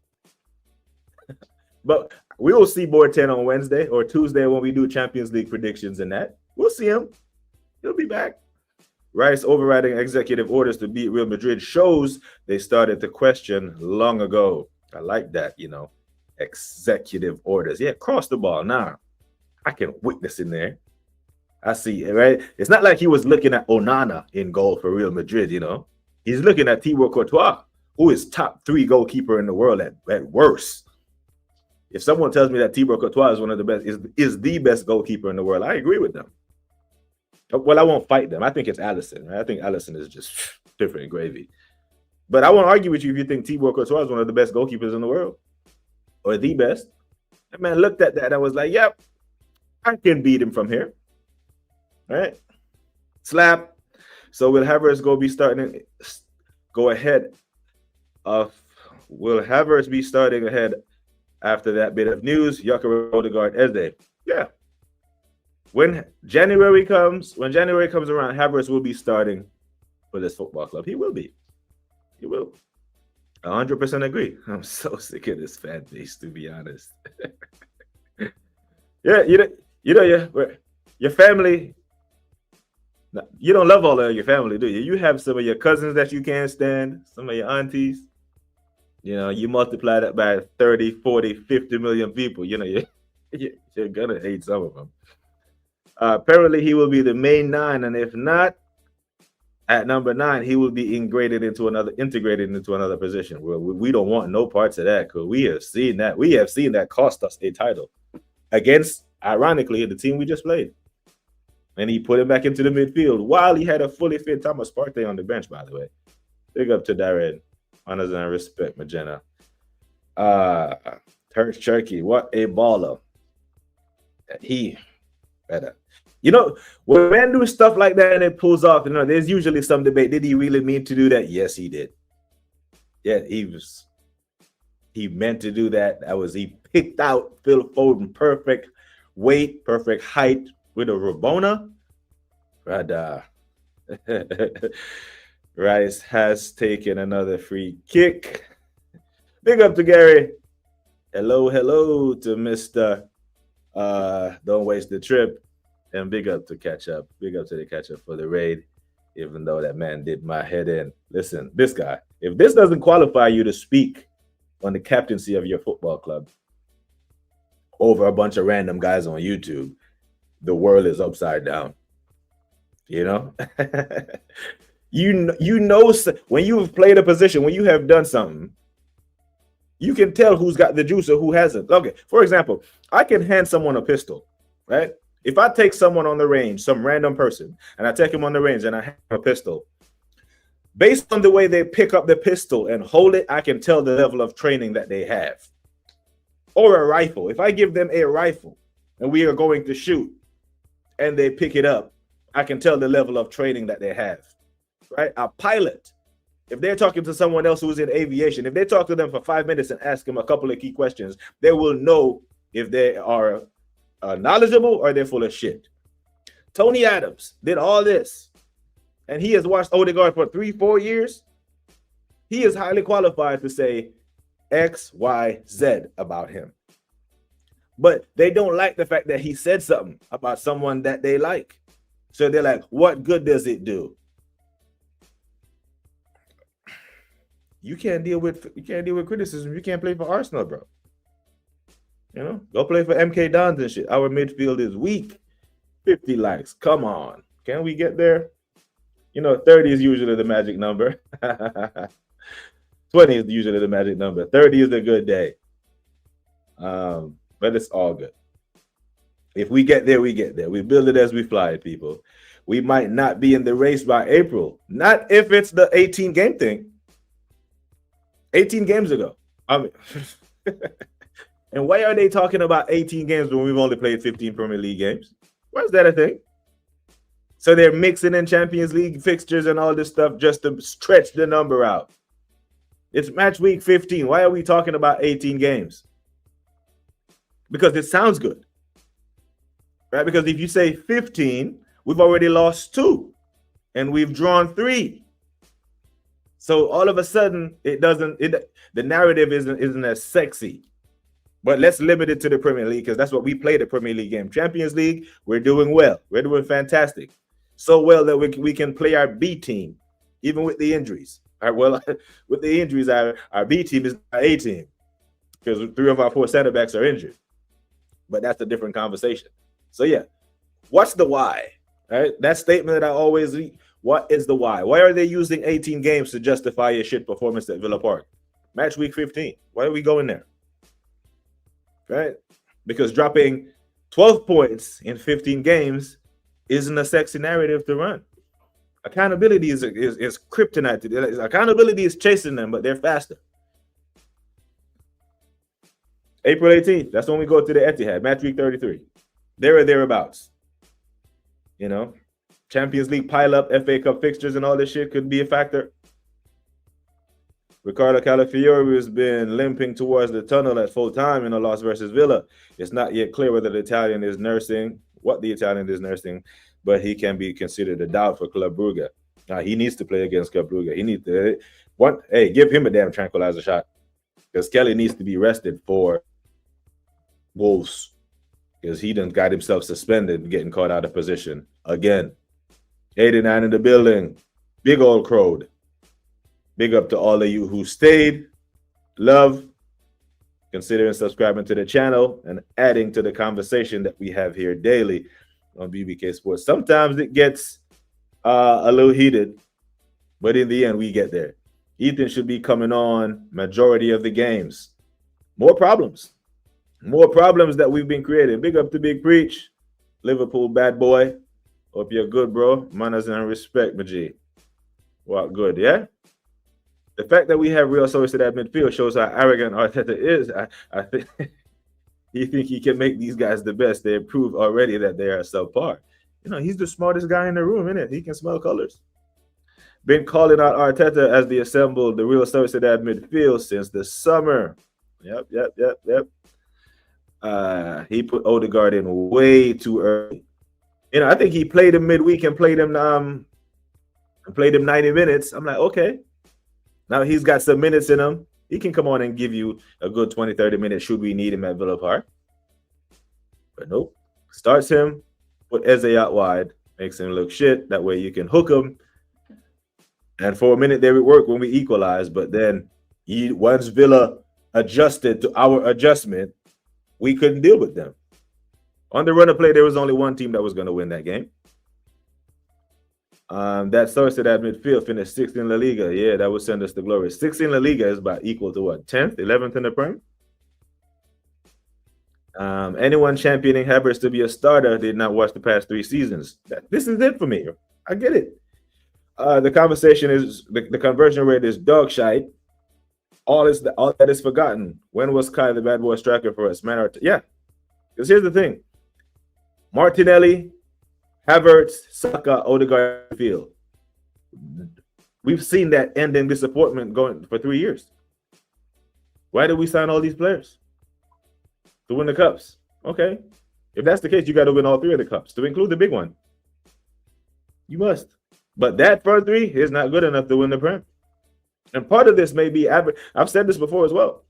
But we will see Boy 10 on Wednesday or Tuesday when we do Champions League predictions and that. We'll see him. He'll be back. Rice overriding executive orders to beat Real Madrid shows they started to question long ago. I like that, you know. Executive orders. Yeah, cross the ball. Nah, I can witness in there. I see it, right? It's not like he was looking at Onana in goal for Real Madrid, you know. He's looking at Thibaut Courtois, who is top 3 goalkeeper in the world at worst. If someone tells me that Thibaut Courtois is one of the best, is the best goalkeeper in the world, I agree with them. Well, I won't fight them. I think it's Alisson. Right? I think Alisson is just different gravy. But I won't argue with you if you think Thibaut Courtois is one of the best goalkeepers in the world. Or the best. That man looked at that and I was like, yep, I can beat him from here. All right? Slap. So will Havertz go ahead of will Havertz be starting ahead after that bit of news? Jokerit, Odegaard, Eze. Yeah. When January comes around, Havertz will be starting for this football club. He will be. He will. 100% agree. I'm so sick of this fan base, to be honest. Yeah, your family. You don't love all of your family, do you? You have some of your cousins that you can't stand, some of your aunties. You know, you multiply that by 30, 40, 50 million people. You know, you're going to hate some of them. Apparently, he will be the main 9, and if not, at number 9, he will be integrated into another position. We don't want no parts of that because we have seen that. We have seen that cost us a title against, ironically, the team we just played. And he put him back into the midfield while he had a fully fit Thomas Partey on the bench, by the way. Big up to Darren. Honors and respect, Magena. Turkey, what a baller. He better. You know, when men do stuff like that and it pulls off, you know, there's usually some debate. Did he really mean to do that? Yes, he did. Yeah, he meant to do that. He picked out Phil Foden, perfect weight, perfect height with a Rabona. But Rice has taken another free kick. Big up to Gary. Hello to Mr. Don't waste the trip. And big up to catch up. Big up to the catch up for the raid, even though that man did my head in. Listen, this guy, if this doesn't qualify you to speak on the captaincy of your football club over a bunch of random guys on YouTube, the world is upside down. You know? you know when you've played a position, when you have done something, you can tell who's got the juice or who hasn't. Okay, for example, I can hand someone a pistol right? If I take someone on the range, some random person, and I take him on the range and I have a pistol, based on the way they pick up the pistol and hold it, I can tell the level of training that they have. Or a rifle. If I give them a rifle and we are going to shoot and they pick it up, I can tell the level of training that they have, right? A pilot, if they're talking to someone else who's in aviation, if they talk to them for 5 minutes and ask them a couple of key questions, they will know if they are knowledgeable or they're full of shit. Tony Adams did all this, and he has watched Odegaard for 3-4 years. He is highly qualified to say X, Y, Z about him. But they don't like the fact that he said something about someone that they like. So they're like, what good does it do? You can't deal with criticism. You can't play for Arsenal, bro. You know, go play for MK Dons and shit. Our midfield is weak. 50 likes. Come on. Can we get there? You know, 30 is usually the magic number. 20 is usually the magic number. 30 is a good day. But it's all good. If we get there, we get there. We build it as we fly it, people. We might not be in the race by April. Not if it's the 18 game thing. 18 games ago. I mean, and why are they talking about 18 games when we've only played 15 Premier League games? Why is that a thing? So they're mixing in Champions League fixtures and all this stuff just to stretch the number out. It's match week 15. Why are we talking about 18 games? Because it sounds good. Right? Because if you say 15, we've already lost 2 and we've drawn 3. So all of a sudden, the narrative isn't as sexy. But let's limit it to the Premier League because that's what we play the Premier League game. Champions League, we're doing well. We're doing fantastic. So well that we can play our B team, even with the injuries. All right, well, with the injuries, our B team is our A team because 3 of our 4 center backs are injured. But that's a different conversation. So yeah, what's the why? Right? That statement that I always read, what is the why? Why are they using 18 games to justify a shit performance at Villa Park? Match week 15. Why are we going there? Right? Because dropping 12 points in 15 games isn't a sexy narrative to run. Accountability is kryptonite. Accountability is chasing them, but they're faster. April 18th, that's when we go to the Etihad, match week 33. There or thereabouts. You know, Champions League pile-up, FA Cup fixtures and all this shit could be a factor. Ricardo Calafiori has been limping towards the tunnel at full time in a loss versus Villa. It's not yet clear whether the Italian is nursing, but he can be considered a doubt for Club Brugge. Now, he needs to play against Club Brugge. He needs to, give him a damn tranquilizer shot because Kelly needs to be rested for Wolves because he done got himself suspended getting caught out of position again. 89 in the building. Big old crowd. Big up to all of you who stayed. Love. Considering subscribing to the channel and adding to the conversation that we have here daily on BBK Sports. Sometimes it gets a little heated, but in the end, we get there. Ethan should be coming on majority of the games. More problems that we've been creating. Big up to Big Preach, Liverpool bad boy. Hope you're good, bro. Manners and respect, my G. Well, good, yeah? The fact that we have Real Sociedad midfield shows how arrogant Arteta is. I think he think he can make these guys the best. They prove already that they are subpar. You know, he's the smartest guy in the room, isn't it? He can smell colors. Been calling out Arteta as the Real Sociedad midfield since the summer. Yep. He put Odegaard in way too early. You know, I think he played him midweek and played him 90 minutes. I'm like, okay. Now he's got some minutes in him. He can come on and give you a good 20, 30 minutes should we need him at Villa Park. But nope. Starts him, put Eze out wide, makes him look shit. That way you can hook him. And for a minute there it worked when we equalized. But then once Villa adjusted to our adjustment, we couldn't deal with them. On the run of play, there was only one team that was going to win that game. That Sociedad midfield finished 6th in La Liga. Yeah, that would send us to glory. 6th in La Liga is about equal to what? 10th, 11th in the Prem? Anyone championing Havertz to be a starter did not watch the past 3 seasons. This is it for me. I get it. The conversation is the conversion rate is dog shite. All that is forgotten. When was Kai the bad boy striker for us? Yeah. Because here's the thing: Martinelli, Havertz, Saka, Odegaard, Field. We've seen that ending disappointment going for 3 years. Why did we sign all these players? To win the cups. Okay. If that's the case, you got to win all 3 of the cups, to include the big one. You must. But that front 3 is not good enough to win the Prem. And part of this may be I've said this before as well.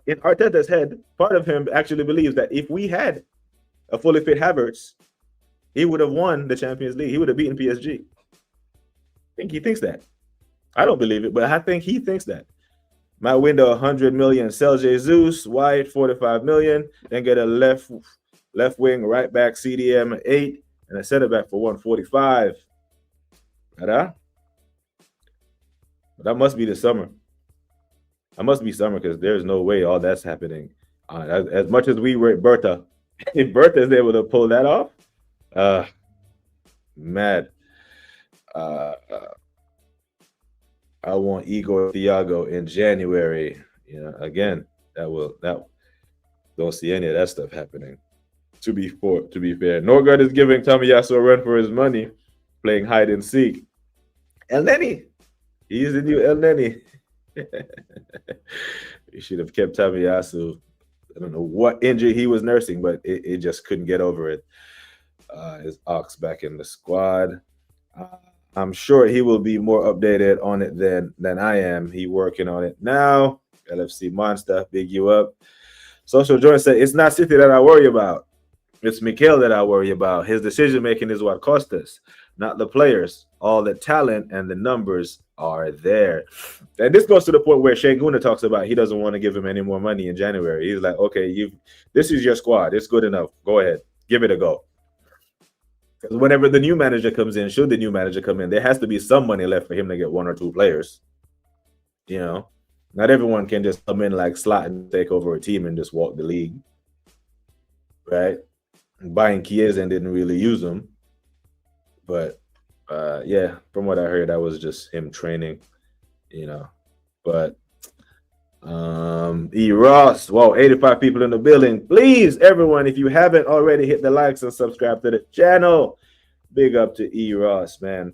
In Arteta's head, part of him actually believes that if we had a fully fit Havertz, he would have won the Champions League. He would have beaten PSG. I think he thinks that. I don't believe it, but I think he thinks that. My window 100 million, sell Jesus, White 45 million, then get a left wing, right back CDM 8, and a center back for 145. But that must be the summer. That must be summer because there's no way all that's happening. As much as we rate Berta, if Berta is able to pull that off, mad. I want Igor Thiago in January. Again, that don't see any of that stuff happening. To be fair, Norgard is giving Tomiyasu a run for his money, playing hide and seek. El Neni, he's the new El Neni. He should have kept Tomiyasu. I don't know what injury he was nursing, but it just couldn't get over it. His Ox back in the squad. I'm sure he will be more updated on it than I am. He working on it now. LFC Monster, big you up. Social Joy said, it's not City that I worry about. It's Mikel that I worry about. His decision making is what cost us, not the players. All the talent and the numbers are there. And this goes to the point where Şengün talks about he doesn't want to give him any more money in January. He's like, okay, this is your squad. It's good enough. Go ahead. Give it a go. Because whenever the new manager comes in, should the new manager come in, there has to be some money left for him to get 1 or 2 players. Not everyone can just come in like slot and take over a team and just walk the league. Right? Buying Chiesa and didn't really use them. But yeah, from what I heard, that was just him training, But E. Ross, 85 people in the building. Please, everyone, if you haven't already, hit the likes and subscribe to the channel. Big up to E. Ross, man.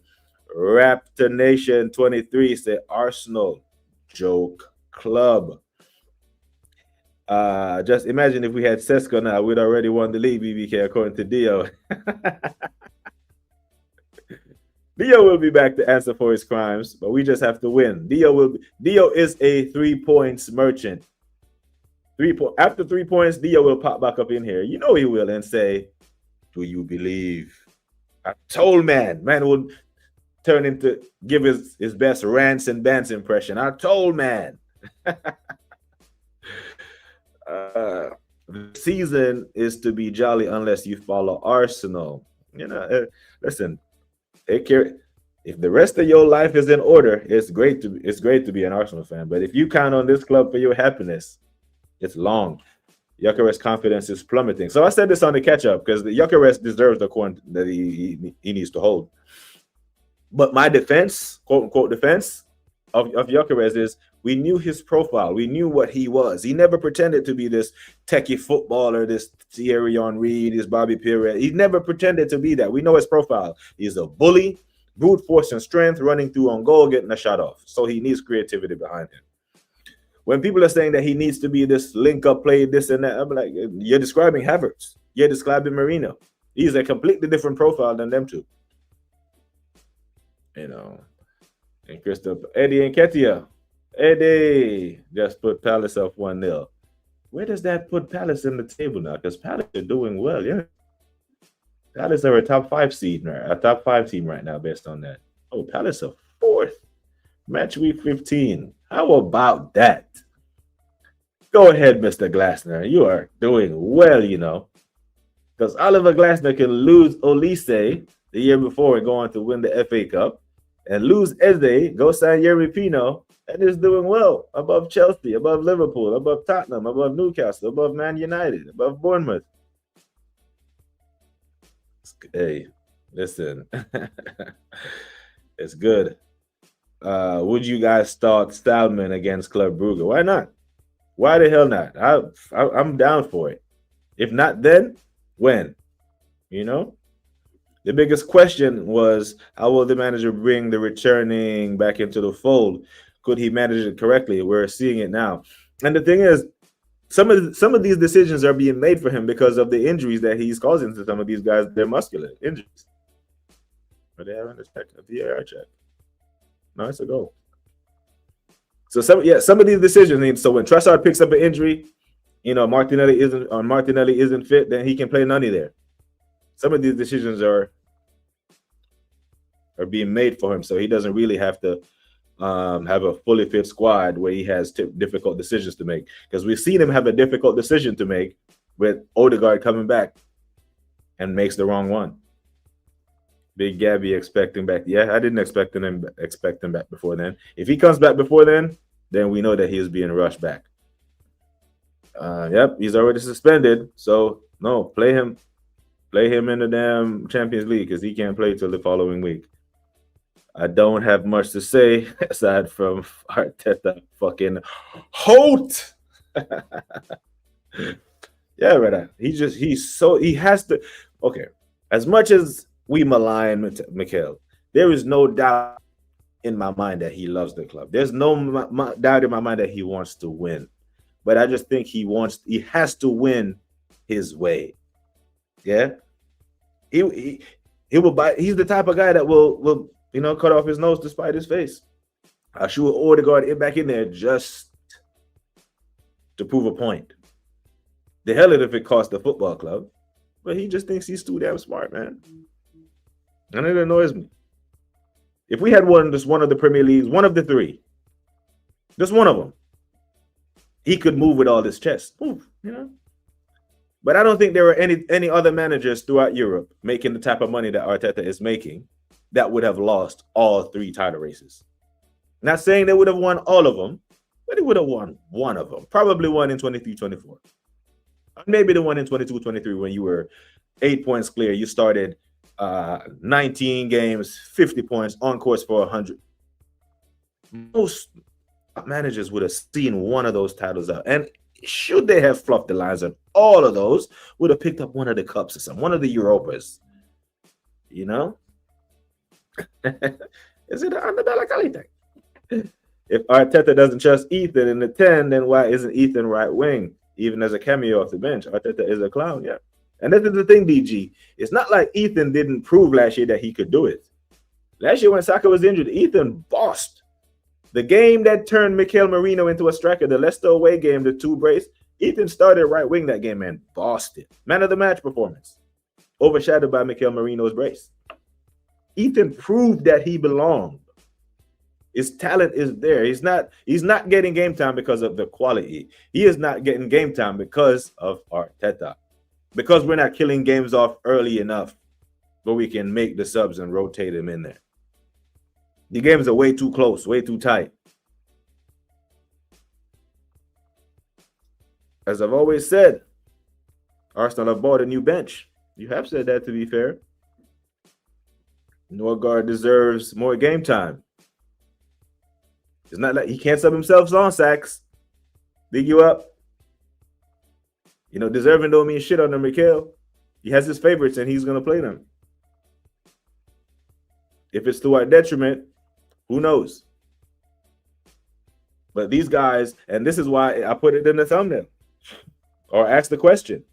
Raptor Nation 23 said Arsenal joke club. Just imagine if we had Sesko now, we'd already won the league, BBK, according to Dio. Dio will be back to answer for his crimes, but we just have to win. Dio is a 3 points merchant. After 3 points, Dio will pop back up in here. He will and say, do you believe? I told man will turn into give his best rants and bants impression. I told man. The season is to be jolly unless you follow Arsenal. Listen. Take care. If the rest of your life is in order, it's great to be an Arsenal fan. But if you count on this club for your happiness, it's long. Gyökeres confidence is plummeting. So I said this on the catch-up because the Gyökeres deserves the coin that he needs to hold. But my defense, quote-unquote defense of Gyökeres is we knew his profile. We knew what he was. He never pretended to be this techie footballer, this Thierry Henry, this Bobby Pires. He never pretended to be that. We know his profile. He's a bully, brute force and strength, running through on goal, getting a shot off. So he needs creativity behind him. When people are saying that he needs to be this link-up play, this and that, I'm like, you're describing Havertz. You're describing Marino. He's a completely different profile than them two. And Christopher, Eddie and Ketia. Eddie just put Palace up 1-0. Where does that put Palace in the table now? Because Palace are doing well, yeah. Palace are a top 5 seed now, a top 5 team right now based on that. Oh, Palace are 4th. Match week 15. How about that? Go ahead, Mr. Glasner. You are doing well, Because Oliver Glasner can lose Olise the year before and go on to win the FA Cup. And lose Eze, go sign Yerry Pino, and is doing well above Chelsea, above Liverpool, above Tottenham, above Newcastle, above Man United, above Bournemouth. Hey, listen, it's good. Would you guys start Stallman against Club Brugge? Why not? Why the hell not? I'm down for it. If not then, when? You know? The biggest question was, how will the manager bring the returning back into the fold? Could he manage it correctly? We're seeing it now. And the thing is, some of these decisions are being made for him because of the injuries that he's causing to some of these guys. They're muscular injuries. Are they having a VAR check? No, it's a goal. So some of these decisions. So when Trossard picks up an injury, Martinelli isn't fit, then he can play Nani there. Some of these decisions are being made for him, so he doesn't really have to have a fully fit squad where he has difficult decisions to make. Because we've seen him have a difficult decision to make with Odegaard coming back and makes the wrong one. Big Gabby expecting back. Yeah, I didn't expect him back before then. If he comes back before then we know that he is being rushed back. Yep, he's already suspended. So no, play him in the damn Champions League because he can't play till the following week. I don't have much to say aside from Arteta fucking Holt. Yeah, right. He has to. Okay, as much as we malign Mikel, there is no doubt in my mind that he loves the club. There's no doubt in my mind that he wants to win. But I just think he has to win his way. Yeah. He will buy. He's the type of guy that will cut off his nose to spite his face. I'll shoot Odegaard back in there just to prove a point. The hell if it costs the football club. But he just thinks he's too damn smart, man. And it annoys me. If we had just one of the Premier Leagues, one of the three, just one of them, he could move with all this chest. But I don't think there were any other managers throughout Europe making the type of money that Arteta is making that would have lost all three title races. Not saying they would have won all of them, but he would have won one of them. Probably one in 23-24. Maybe the one in 22-23 when you were 8 points clear. You started 19 games, 50 points, on course for 100. Most managers would have seen one of those titles out. And should they have fluffed the lines on all of those, would have picked up one of the cups or something, one of the Europas. Is it an Annabella Calite? If Arteta doesn't trust Ethan in the 10, then why isn't Ethan right wing, even as a cameo off the bench? Arteta is a clown, yeah. And this is the thing, DG. It's not like Ethan didn't prove last year that he could do it. Last year when Saka was injured, Ethan bossed. The game that turned Mikel Merino into a striker, the Leicester away game, the 2 brace, Ethan started right wing that game and bossed it. Man of the match performance. Overshadowed by Mikel Merino's brace. Ethan proved that he belonged. His talent is there. He's not getting game time because of the quality. He is not getting game time because of Arteta. Because we're not killing games off early enough where we can make the subs and rotate him in there. The games are way too close, way too tight. As I've always said, Arsenal have bought a new bench. You have said that, to be fair. Norgard deserves more game time. It's not like he can't sub himself on sacks. Big you up. Deserving don't mean shit under Mikel. He has his favorites and he's going to play them. If it's to our detriment, who knows? But these guys, and this is why I put it in the thumbnail or ask the question,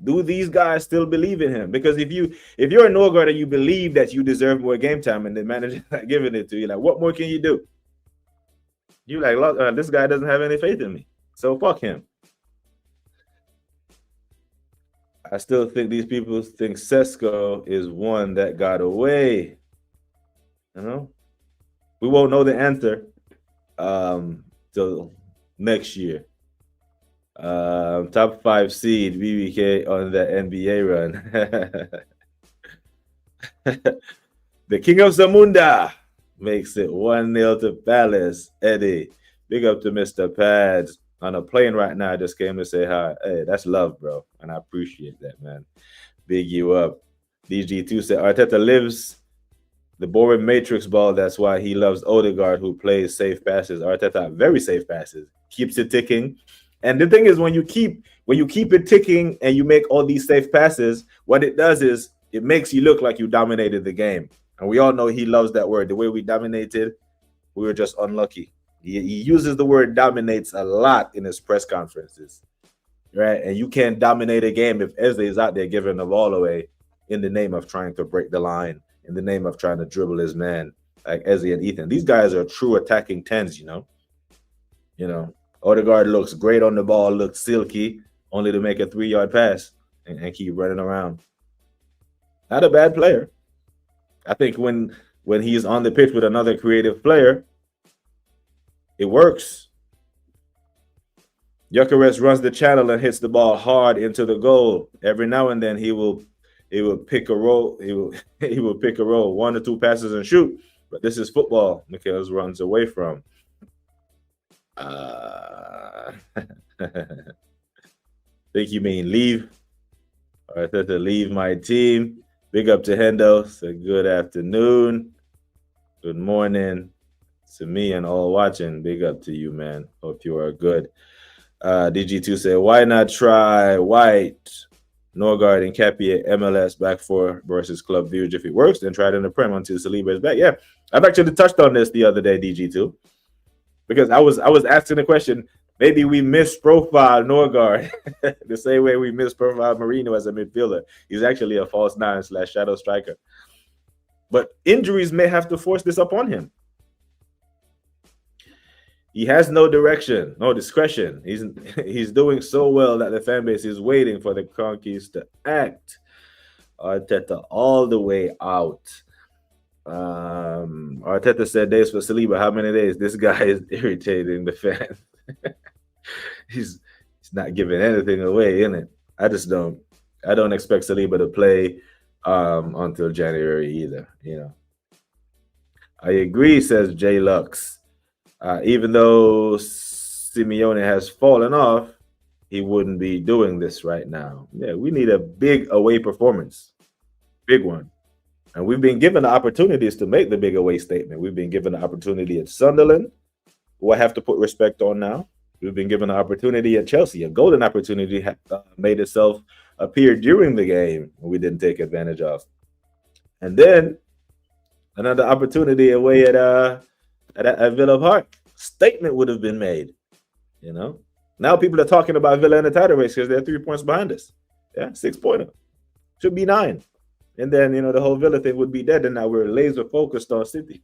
do these guys still believe in him? Because if you're a Norgard and you believe that you deserve more game time and the manager's not giving it to you, like, what more can you do? You like, this guy doesn't have any faith in me, so fuck him. I still think these people think Sesko is one that got away. We won't know the answer till next year. Top 5 seed BBK on the NBA run. The King of Zamunda. makes it 1-0 to Palace. Eddie, big up to Mr. Pads. On a plane right now, I just came to say hi. Hey, that's love, bro. And I appreciate that, man. Big you up. DG2 said Arteta lives the boring matrix ball. That's why he loves Odegaard, who plays safe passes. Arteta, very safe passes. Keeps it ticking. And the thing is, when you keep it ticking and you make all these safe passes, what it does is it makes you look like you dominated the game. And we all know he loves that word. The way we dominated, we were just unlucky. He uses the word dominates a lot in his press conferences, right? And you can't dominate a game if Eze is out there giving the ball away in the name of trying to break the line, in the name of trying to dribble his man, like Eze and Ethan. These guys are true attacking 10s, you know. Odegaard looks great on the ball, looks silky, only to make a 3-yard pass and keep running around. Not a bad player. I think when he's on the pitch with another creative player, it works. Gyökeres runs the channel and hits the ball hard into the goal. Every now and then he will pick a roll. He will pick a roll, 1 or 2 passes and shoot. But this is football. Michaels runs away from. Think you mean leave? Or I said to leave my team. Big up to Hendo. So good afternoon. Good morning to me and all watching. Big up to you, man. Hope you are good. DG2 said, why not try White, Norgard, and Cappy at MLS back 4 versus Club Brugge? If it works, then try it in the Prem until Saliba is back. Yeah, I've actually touched on this the other day, DG2, because I was asking the question. Maybe we misprofiled Norgard the same way we misprofiled Marino as a midfielder. He's actually a false 9/shadow striker. But injuries may have to force this upon him. He has no direction, no discretion. He's doing so well that the fan base is waiting for the Cronkies to act. Arteta all the way out. Arteta said days for Saliba. How many days? This guy is irritating the fans. He's not giving anything away, innit? I don't expect Saliba to play until January either, you know. I agree, says J Lux. Even though Simeone has fallen off, he wouldn't be doing this right now. Yeah, we need a big away performance. Big one. And we've been given the opportunities to make the big away statement. We've been given the opportunity at Sunderland, who I have to put respect on now. We've been given an opportunity at Chelsea. A golden opportunity made itself appear during the game. We didn't take advantage of. And then another opportunity away at Villa Park. Statement would have been made. You know. Now people are talking about Villa in the title race because they're 3 points behind us. Yeah, 6-pointer. Should be 9. And then, you know, the whole Villa thing would be dead. And now we're laser focused on City.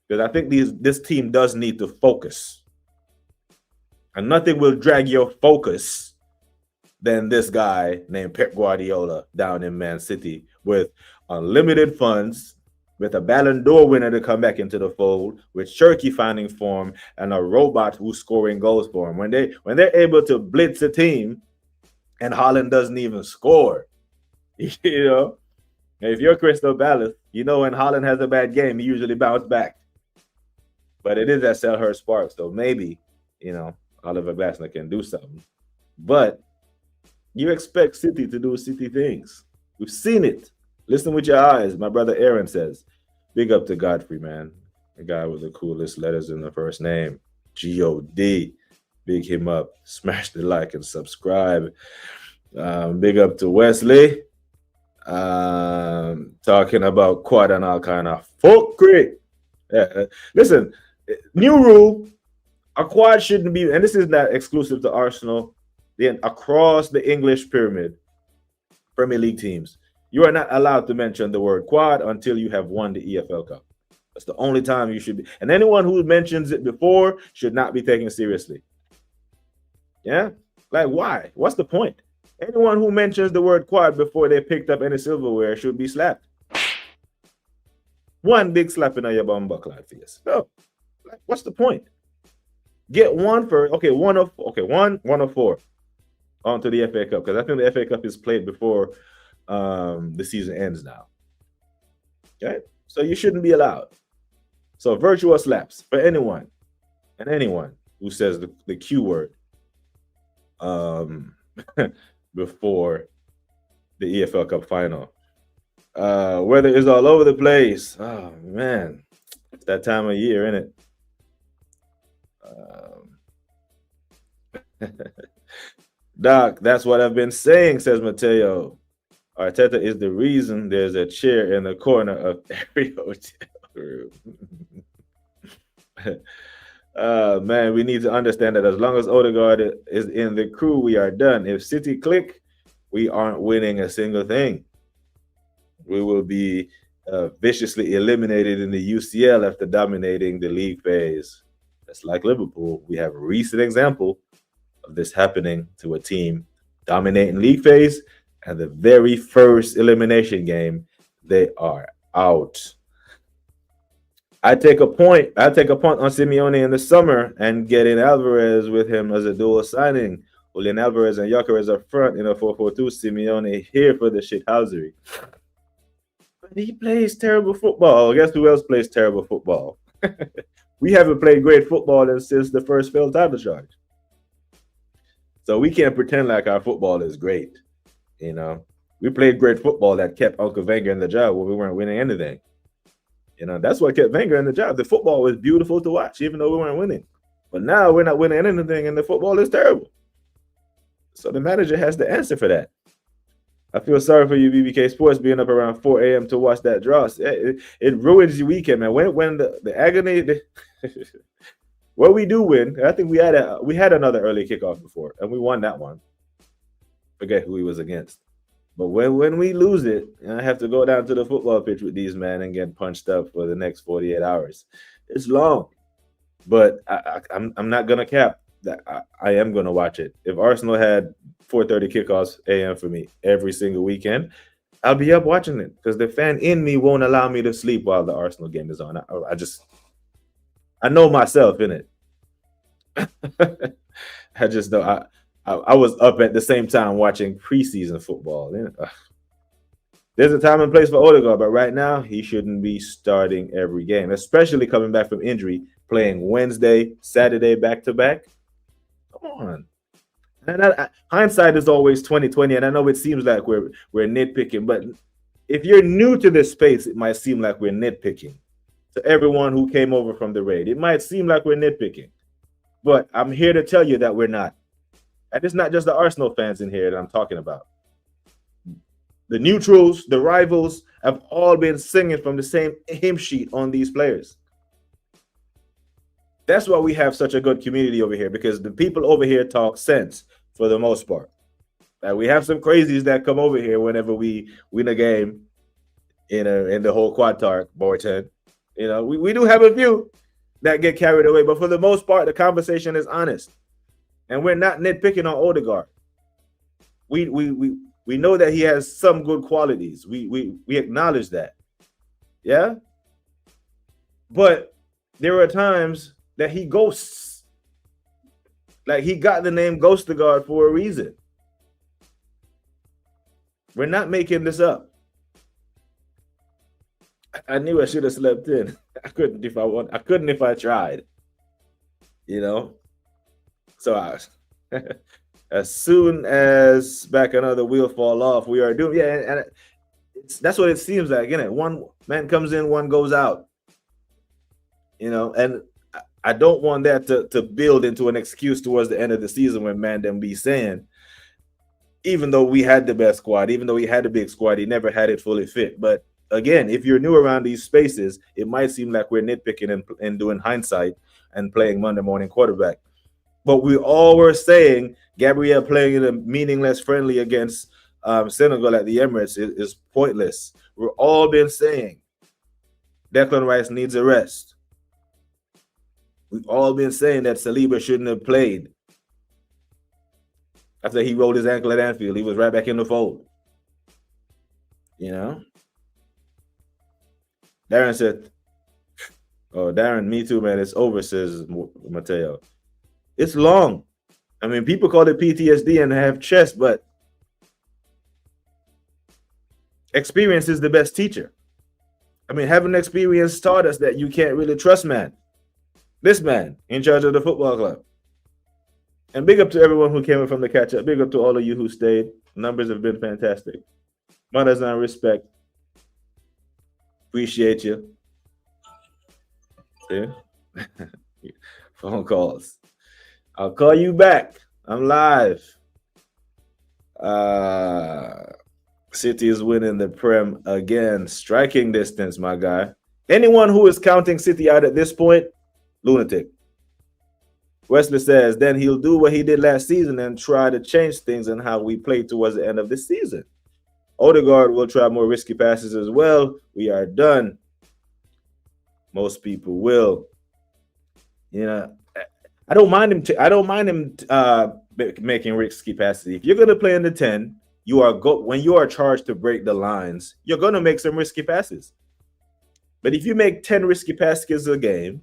Because I think this team does need to focus. And nothing will drag your focus than this guy named Pep Guardiola down in Man City with unlimited funds, with a Ballon d'Or winner to come back into the fold, with Cherky finding form, and a robot who's scoring goals for him. When they're able to blitz a team and Haaland doesn't even score, you know, if you're Crystal Palace, you know when Haaland has a bad game, he usually bounces back. But it is at Selhurst Park, so maybe, you know, Oliver Glasner can do something. But you expect City to do City things. We've seen it. Listen with your eyes, my brother Aaron says. Big up to Godfrey, man. The guy with the coolest letters in the first name. G-O-D. Big him up. Smash the like and subscribe. Big up to Wesley. Talking about quad and all kind of fuckery. Listen, new rule. A quad shouldn't be, and this is not exclusive to Arsenal, then across the English Premier League teams, you are not allowed to mention the word quad until you have won the EFL Cup. That's the only time you should be. And anyone who mentions it before should not be taken seriously. Yeah? Like, why? What's the point? Anyone who mentions the word quad before they picked up any silverware should be slapped. One big slap in your bum buckle face. No. Like, what's the point? Get one for one of 4 onto the FA Cup, because I think the FA Cup is played before the season ends now. Okay, so you shouldn't be allowed. So virtual slaps for anyone who says the Q word before the EFL Cup final. Weather is all over the place. Oh man, it's that time of year, isn't it? Doc, that's what I've been saying, says Mateo. Arteta is the reason there's a chair in the corner of every hotel room. Man, we need to understand that as long as Odegaard is in the crew, we are done. If City click, we aren't winning a single thing. We will be viciously eliminated in the UCL after dominating the league phase. That's like Liverpool. We have a recent example of this happening to a team dominating league phase, and the very first elimination game, they are out. I take a punt on Simeone in the summer and get in Alvarez with him as a dual signing. Julian Alvarez and Gyökeres up front in a 4-4-2. Simeone here for the shithousery. He plays terrible football. Guess who else plays terrible football? We haven't played great football since the first failed title charge. So we can't pretend like our football is great. You know, we played great football that kept Uncle Wenger in the job when we weren't winning anything. You know, that's what kept Wenger in the job. The football was beautiful to watch, even though we weren't winning. But now we're not winning anything, and the football is terrible. So the manager has the answer for that. I feel sorry for you, BBK Sports, being up around 4 a.m. to watch that draw. It ruins your weekend, man. When the agony, well, we do win. I think we had another early kickoff before, and we won that one. Forget who he was against. But when we lose it, and I have to go down to the football pitch with these men and get punched up for the next 48 hours, it's long. But I'm not gonna cap that. I am gonna watch it. If Arsenal had 4:30 kickoffs a.m. for me every single weekend, I'll be up watching it because the fan in me won't allow me to sleep while the Arsenal game is on. I know myself, innit? I just know I was up at the same time watching preseason football. There's a time and place for Odegaard, but right now he shouldn't be starting every game, especially coming back from injury, playing Wednesday, Saturday back-to-back. Come on. And hindsight is always 20/20, and I know it seems like we're nitpicking, but if you're new to this space, it might seem like we're nitpicking. To everyone who came over from the raid, it might seem like we're nitpicking, but I'm here to tell you that we're not. And it's not just the Arsenal fans in here that I'm talking about. The neutrals, the rivals have all been singing from the same hymn sheet on these players. That's why we have such a good community over here, because the people over here talk sense for the most part. We have some crazies that come over here whenever we win a game in the whole quad talk, Borton. You know, we do have a few that get carried away, but for the most part, the conversation is honest. And we're not nitpicking on Odegaard. We know that he has some good qualities. We acknowledge that. Yeah? But there are times that he ghosts. Like, he got the name Ghostegaard for a reason. We're not making this up. I knew I should have slept in. I couldn't if I tried. You know? So as soon as back another wheel fall off, we are doing, and that's what it seems like, isn't it? One man comes in, one goes out. You know, and I don't want that to build into an excuse towards the end of the season when man them be saying, even though we had the best squad, even though we had a big squad, he never had it fully fit. But again, if you're new around these spaces, it might seem like we're nitpicking and doing hindsight and playing Monday morning quarterback. But we all were saying Gabriel playing in a meaningless friendly against Senegal at the Emirates is pointless. We've all been saying Declan Rice needs a rest. We've all been saying that Saliba shouldn't have played. After he rolled his ankle at Anfield, he was right back in the fold. You know? Darren said, oh, Darren, me too, man. It's over, says Mateo. It's long. I mean, people call it PTSD and have chess, but experience is the best teacher. I mean, having experience taught us that you can't really trust this man in charge of the football club. And big up to everyone who came in from the catch up. Big up to all of you who stayed. Numbers have been fantastic. Mothers and respect. Appreciate you. Yeah. Phone calls. I'll call you back. I'm live. City is winning the Prem again. Striking distance, my guy. Anyone who is counting City out at this point, lunatic. Wesley says, then he'll do what he did last season and try to change things and how we play towards the end of the season. Odegaard will try more risky passes as well. We are done. Most people will. You know, I don't mind him. Making risky passes. If you're gonna play in the 10, when you are charged to break the lines, you're gonna make some risky passes. But if you make 10 risky passes a game,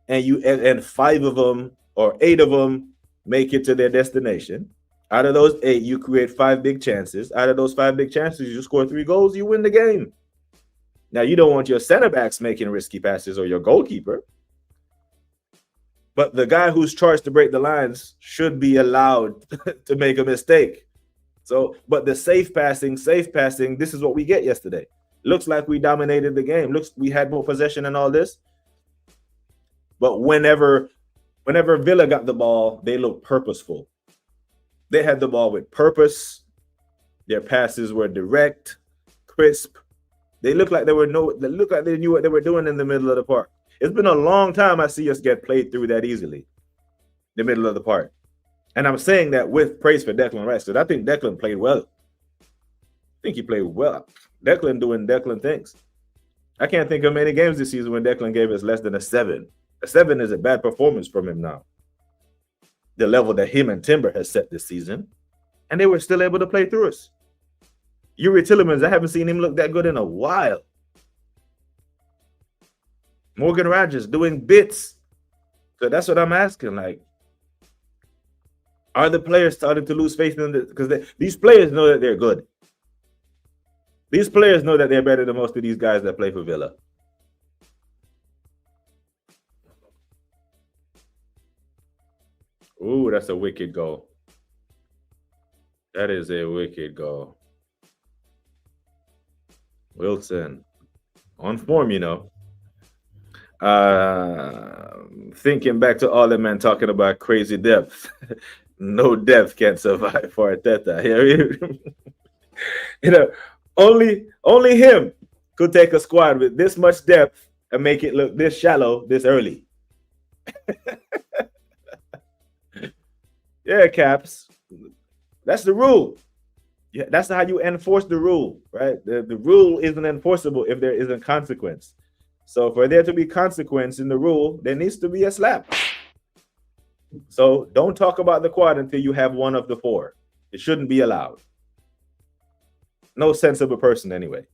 and 5 of them or 8 of them make it to their destination, out of those 8, you create 5 big chances. Out of those 5 big chances, you score 3 goals, you win the game. Now, you don't want your center backs making risky passes or your goalkeeper. But the guy who's charged to break the lines should be allowed to make a mistake. But the safe passing, this is what we get yesterday. Looks like we dominated the game. Looks we had more possession and all this. But whenever Villa got the ball, they looked purposeful. They had the ball with purpose. Their passes were direct, crisp. They looked like they knew what they were doing in the middle of the park. It's been a long time I see us get played through that easily, the middle of the park. And I'm saying that with praise for Declan Rice, because I think Declan played well. I think he played well. Declan doing Declan things. I can't think of many games this season when Declan gave us less than a 7. A 7 is a bad performance from him now. The level that him and Timber has set this season. And they were still able to play through us. Yuri Tillemans, I haven't seen him look that good in a while. Morgan Rogers doing bits. So that's what I'm asking. Like, are the players starting to lose faith in because these players know that they're good. These players know that they're better than most of these guys that play for Villa. Ooh, that's a wicked goal. That is a wicked goal. Wilson. On form, you know. Thinking back to all the men talking about crazy depth. No depth can survive for Arteta. You know, only him could take a squad with this much depth and make it look this shallow this early. Yeah, Caps. That's the rule. Yeah, that's how you enforce the rule, right? The rule isn't enforceable if there isn't consequence. So for there to be consequence in the rule, there needs to be a slap. So don't talk about the quad until you have one of the 4. It shouldn't be allowed. No sensible person anyway.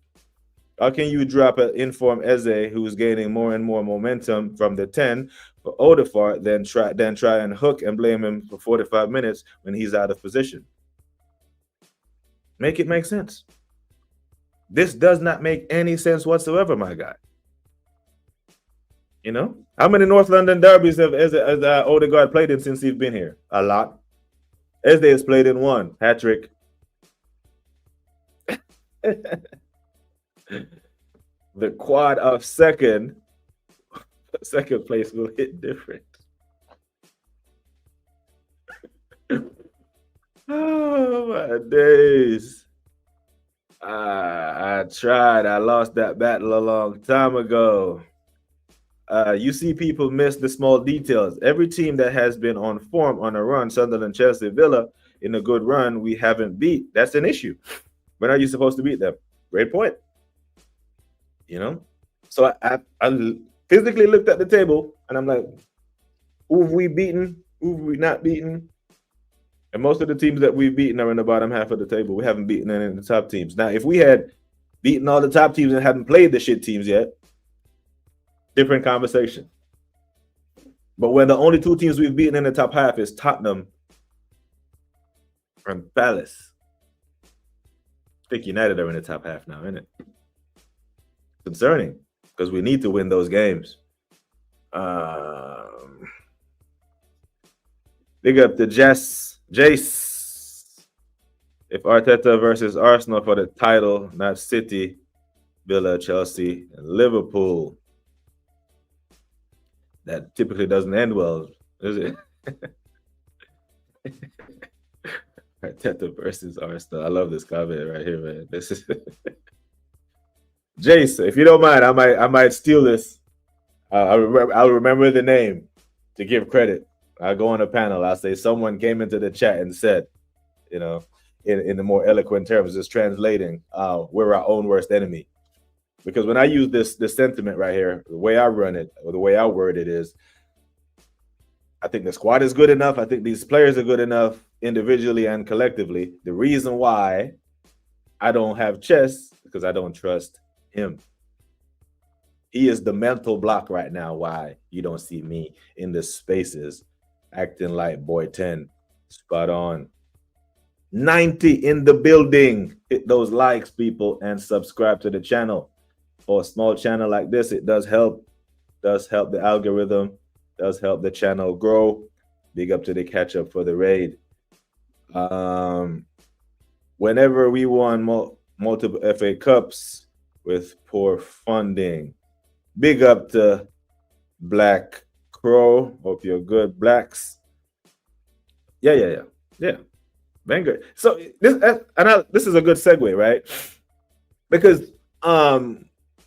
How can you drop an informed Eze who's gaining more and more momentum from the 10 for Odegaard, then try and hook and blame him for 45 minutes when he's out of position? Make it make sense. This does not make any sense whatsoever, my guy. You know? How many North London derbies have Odegaard played in since he's been here? A lot. Eze has played in 1. Hat-trick. The quad of second place will hit different. Oh my days. I tried. I lost that battle a long time ago. You see people miss the small details. Every team that has been on form on a run, Sunderland, Chelsea, Villa, in a good run, we haven't beat. That's an issue. When are you supposed to beat them? Great point. You know? So I physically looked at the table and I'm like, who have we beaten? Who have we not beaten? And most of the teams that we've beaten are in the bottom half of the table. We haven't beaten any of the top teams. Now, if we had beaten all the top teams and hadn't played the shit teams yet, different conversation. But when the only 2 teams we've beaten in the top half is Tottenham and Palace. I think United are in the top half now, isn't it? concerning because we need to win those games. Big up to Jace. If Arteta versus Arsenal for the title, not City, Villa, Chelsea, and Liverpool. That typically doesn't end well, is it? Arteta versus Arsenal. I love this comment right here, man. This is Jace. If you don't mind, I might steal this. I'll remember the name to give credit. I'll go on a panel. I'll say someone came into the chat and said, you know, in the more eloquent terms, just translating, we're our own worst enemy. Because when I use this sentiment right here, the way I run it or the way I word it is, I think the squad is good enough. I think these players are good enough individually and collectively. The reason why I don't have chess is because I don't trust him. He is the mental block right now why you don't see me in the spaces acting like boy 10. Spot on. 90 in the building. Hit those likes, people, and subscribe to the channel. For a small channel like this, it does help. Does help the algorithm. Does help the channel grow. Big up to the catch up for the raid. Whenever we won multiple FA Cups with poor funding. Big up to Black Crow. Hope you're good, Blacks. Yeah. Vanguard. So this is a good segue, right? Because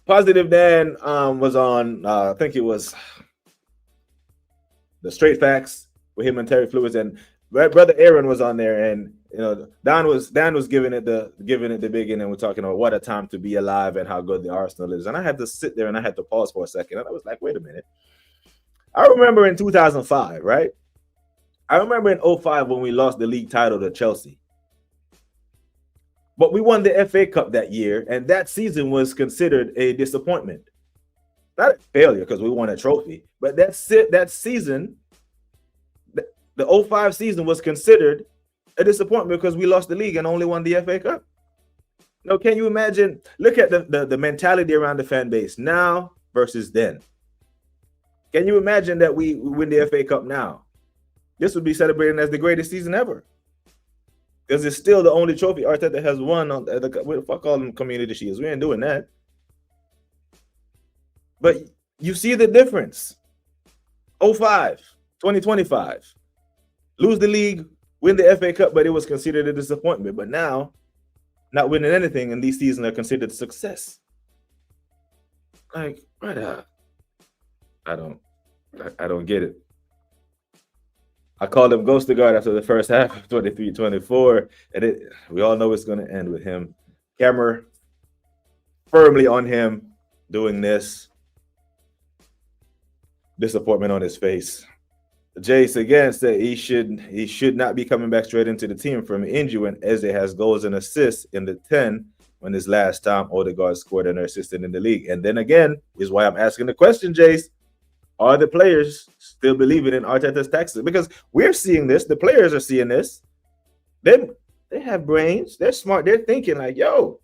Positive Dan was on I think it was the Straight Facts with him and Terry Fluids, and brother Aaron was on there, and you know Dan was giving it the big in, and we're talking about what a time to be alive and how good the Arsenal is. And I had to sit there and I had to pause for a second, and I was like, wait a minute. I remember in 2005, right? I remember in 2005 when we lost the league title to Chelsea. But we won the FA Cup that year, and that season was considered a disappointment. Not a failure because we won a trophy, but that season, the 2005 season was considered a disappointment because we lost the league and only won the FA Cup. Now, can you imagine? Look at the mentality around the fan base now versus then. Can you imagine that we win the FA Cup now? This would be celebrated as the greatest season ever. Because it's still the only trophy Arteta has won on the fuck all them community shields. We ain't doing that. But you see the difference. 2005, 2025. Lose the league, win the FA Cup, but it was considered a disappointment. But now, not winning anything, and these seasons are considered success. Like, brother, I don't get it. I called him Ghost Guard after the first half of 23-24, and we all know it's going to end with him. Camera firmly on him doing this. Disappointment on his face. Jace again said he should not be coming back straight into the team from injury when Eze has goals and assists in the 10 when his last time Odegaard scored and assisted in the league. And then again is why I'm asking the question, Jace. Are the players still believing in Arteta's tactics? Because we're seeing this. The players are seeing this. They have brains. They're smart. They're thinking like, yo,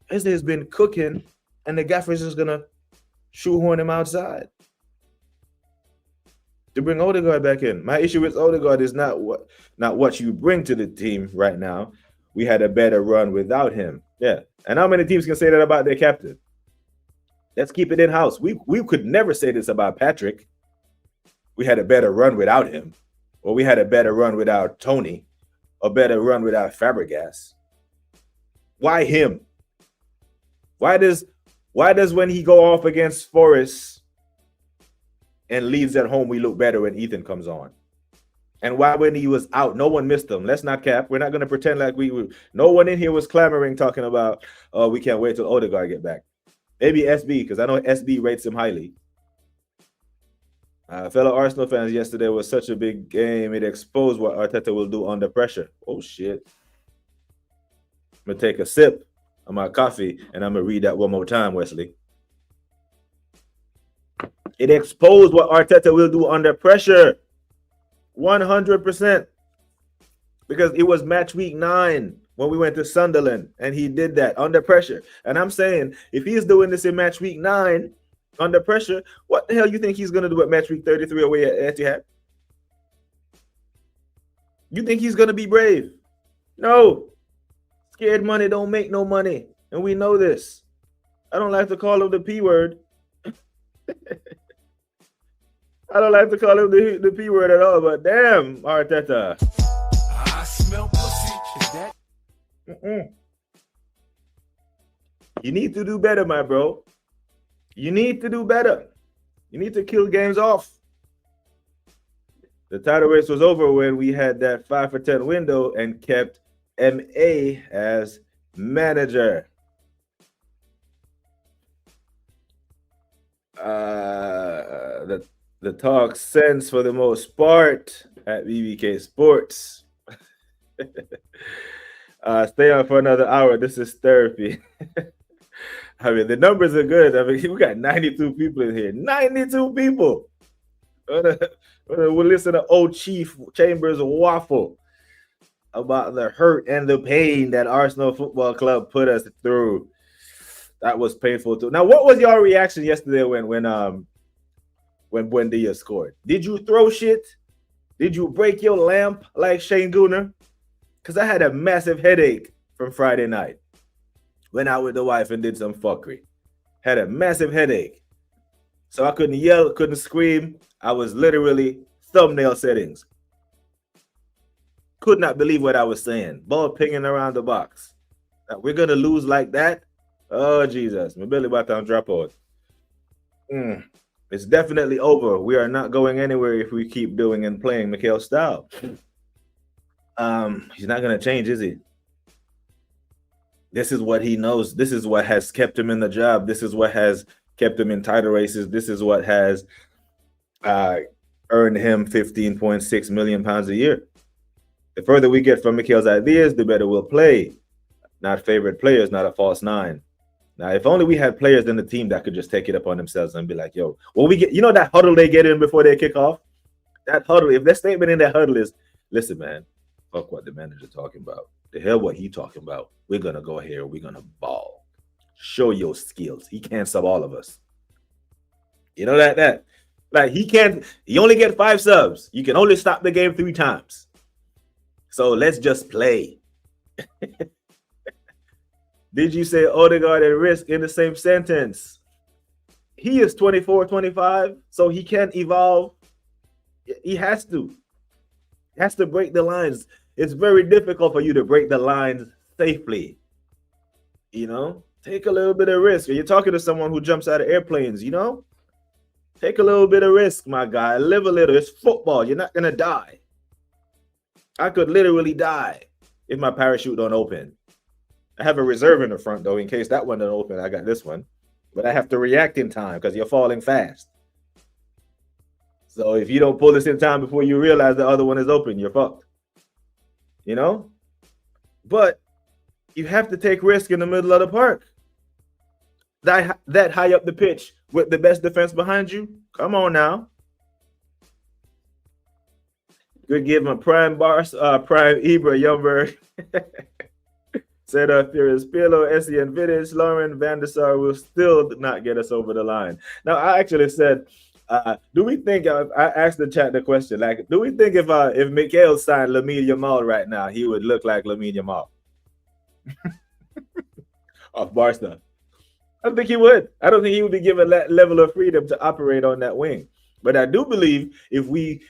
Eze has been cooking, and the gaffer's just going to shoehorn him outside to bring Odegaard back in. My issue with Odegaard is not what you bring to the team right now. We had a better run without him. Yeah. And how many teams can say that about their captain? Let's keep it in-house. We could never say this about Patrick. We had a better run without him. Or we had a better run without Tony. A better run without Fabregas. Why him? Why does when he go off against Forest and Leeds at home, we look better when Ethan comes on? And why when he was out, no one missed him? Let's not cap. We're not going to pretend like no one in here was clamoring, talking about, oh, we can't wait till Odegaard get back. Maybe SB, because I know SB rates him highly. Fellow Arsenal fans, yesterday was such a big game. It exposed what Arteta will do under pressure. Oh, shit. I'm going to take a sip of my coffee, and I'm going to read that one more time, Wesley. It exposed what Arteta will do under pressure. 100%. Because it was match week 9 when we went to Sunderland, and he did that under pressure. And I'm saying, if he's doing this in match week 9 under pressure, what the hell you think he's going to do at match week 33 away at Etihad? You think he's going to be brave? No. Scared money don't make no money, and we know this. I don't like to call him the P word. I don't like to call him the P word at all, but damn, Arteta. I smell pussy. Is that? You need to do better, my bro. You need to do better. You need to kill games off. The title race was over when we had that 5 for 10 window and kept MA as manager. The talk sense for the most part at BBK Sports. Stay on for another hour. This is therapy. I mean, the numbers are good. I mean, we got 92 people in here. 92 people. We'll listen to old Chief Chambers waffle about the hurt and the pain that Arsenal Football Club put us through. That was painful too. Now, what was your reaction yesterday when Buendia scored? Did you throw shit? Did you break your lamp like Shane Gooner? Because I had a massive headache from Friday night. Went out with the wife and did some fuckery. Had a massive headache. So I couldn't yell, couldn't scream. I was literally thumbnail settings. Could not believe what I was saying. Ball pinging around the box. Now, we're going to lose like that? Oh, Jesus. My belly button drop out. It's definitely over. We are not going anywhere if we keep doing and playing Mikel's style. He's not going to change, is he? This is what he knows. This is what has kept him in the job. This is what has kept him in title races. This is what has earned him £15.6 million a year. The further we get from Mikel's ideas, the better we'll play. Not favorite players, not a false nine. Now, if only we had players in the team that could just take it upon themselves and be like, yo, well, we get, you know, that huddle they get in before they kick off? That huddle, if their statement in that huddle is, listen, man, fuck what the manager's talking about. The hell what he talking about. We're going to go here. We're going to ball. Show your skills. He can't sub all of us. You know that? Like, he only get 5 subs. You can only stop the game 3 times. So let's just play. Did you say Odegaard and Risk in the same sentence? He is 24, 25, so he can't evolve. He has to. He has to break the lines. It's very difficult for you to break the lines safely. You know? Take a little bit of risk. You're talking to someone who jumps out of airplanes, you know? Take a little bit of risk, my guy. Live a little. It's football. You're not going to die. I could literally die if my parachute don't open. I have a reserve in the front, though, in case that one don't open. I got this one. But I have to react in time because you're falling fast. So if you don't pull this in time before you realize the other one is open, you're fucked. You know? But you have to take risk in the middle of the park. That high up the pitch with the best defense behind you? Come on now. Good give him a prime prime Ibra Youngberg. Said Furious Pillow, Essie and Vidic, Lauren Van der Sar will still not get us over the line. Now, I actually said, do we think, I asked the chat the question, like, do we think if Mikel signed Lamine Yamal right now, he would look like Lamine Yamal? Of Barca. I don't think he would. I don't think he would be given that level of freedom to operate on that wing. But I do believe if we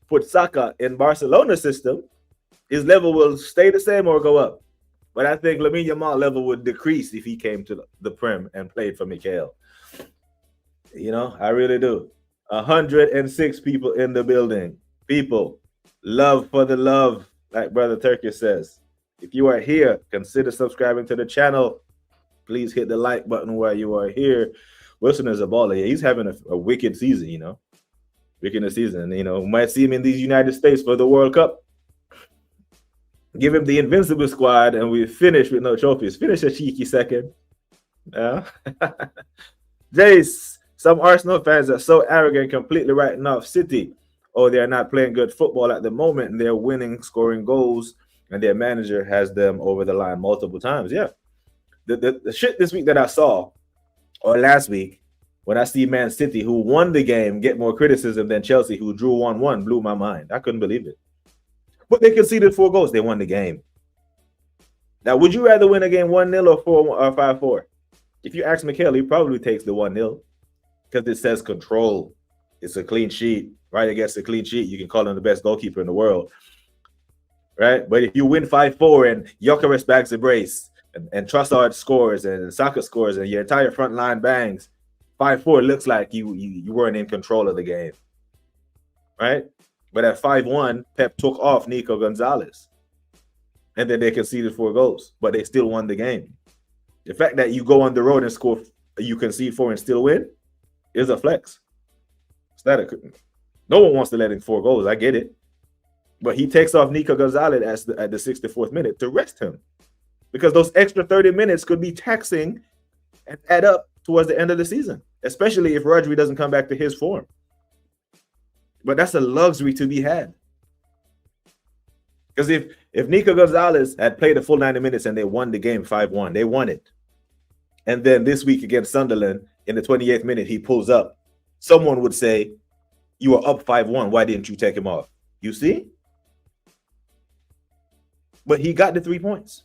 put Saka in Barcelona's system, his level will stay the same or go up. But I think Lamine Yamal level would decrease if he came to the Prem and played for Mikel. You know, I really do. 106 people in the building. People, love for the love, like Brother Turkish says. If you are here, consider subscribing to the channel. Please hit the like button while you are here. Wilson is a baller. He's having a wicked season, you know. Wicked season, you know. Might see him in these United States for the World Cup. Give him the Invincible squad, and we finish with no trophies. Finish a cheeky second. Yeah. Jace, some Arsenal fans are so arrogant, completely writing off City. Oh, they're not playing good football at the moment, and they're winning, scoring goals and their manager has them over the line multiple times. Yeah. The shit this week that I saw, or last week, when I see Man City, who won the game, get more criticism than Chelsea, who drew 1-1, blew my mind. I couldn't believe it. But they conceded 4 goals. They won the game. Now, would you rather win a game 1-0 or 5-4? If you ask Mikel, he probably takes the 1-0 because it says control. It's a clean sheet. Right against a clean sheet, you can call him the best goalkeeper in the world. Right? But if you win 5-4 and Gyökeres bags a brace and Trossard scores and Saka scores and your entire front line bangs, 5-4 looks like you weren't in control of the game. Right? But at 5-1, Pep took off Nico Gonzalez. And then they conceded 4 goals, but they still won the game. The fact that you go on the road and score, you concede 4 and still win, is a flex. No one wants to let in 4 goals. I get it. But he takes off Nico Gonzalez at the 64th minute to rest him. Because those extra 30 minutes could be taxing and add up towards the end of the season, especially if Rodri doesn't come back to his form. But that's a luxury to be had. Because if Nico Gonzalez had played the full 90 minutes and they won the game 5-1, they won it. And then this week against Sunderland, in the 28th minute, he pulls up. Someone would say, you were up 5-1. Why didn't you take him off? You see? But he got the 3 points.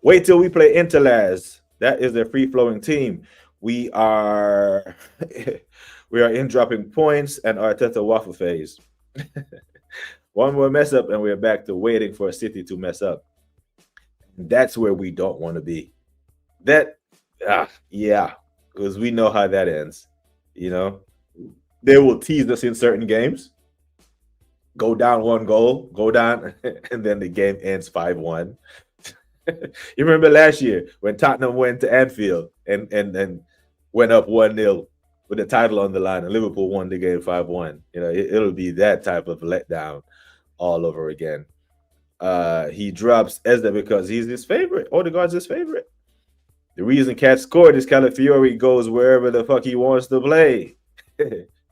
Wait till we play Interlaz. That is a free-flowing team. We are in dropping points and Arteta waffle phase. One more mess up and we're back to waiting for a City to mess up. That's where we don't want to be. Yeah, because we know how that ends. You know, they will tease us in certain games, go down 1 goal, go down, and then the game ends 5-1. You remember last year when Tottenham went to Anfield and went up 1-0 with the title on the line, and Liverpool won the game 5-1. You know, it'll be that type of letdown all over again. He drops Ezra because he's his favorite. Odegaard's his favorite. The reason Cat scored is Calafiori goes wherever the fuck he wants to play.